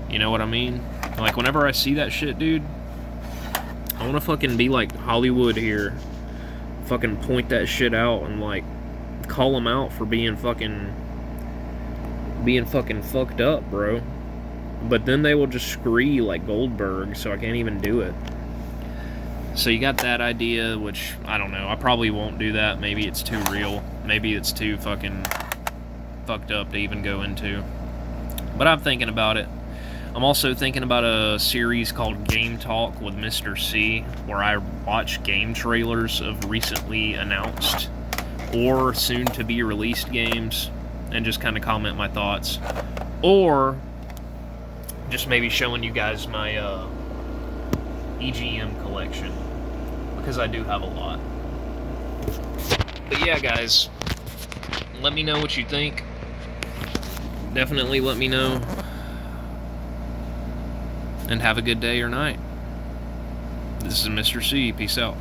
You know what I mean? Like, whenever I see that shit, dude, I want to fucking be like Hollywood here. Fucking point that shit out and, like, call them out for being fucking fucked up, bro. But then they will just scree like Goldberg, so I can't even do it. So you got that idea, which, I don't know, I probably won't do that. Maybe it's too real. Maybe it's too fucking fucked up to even go into. But I'm thinking about it. I'm also thinking about a series called Game Talk with Mr. C, where I watch game trailers of recently announced or soon-to-be released games and just kind of comment my thoughts. Or just maybe showing you guys my EGM collection, because I do have a lot. But yeah, guys, let me know what you think. Definitely let me know. And have a good day or night. This is Mr. C. Peace out.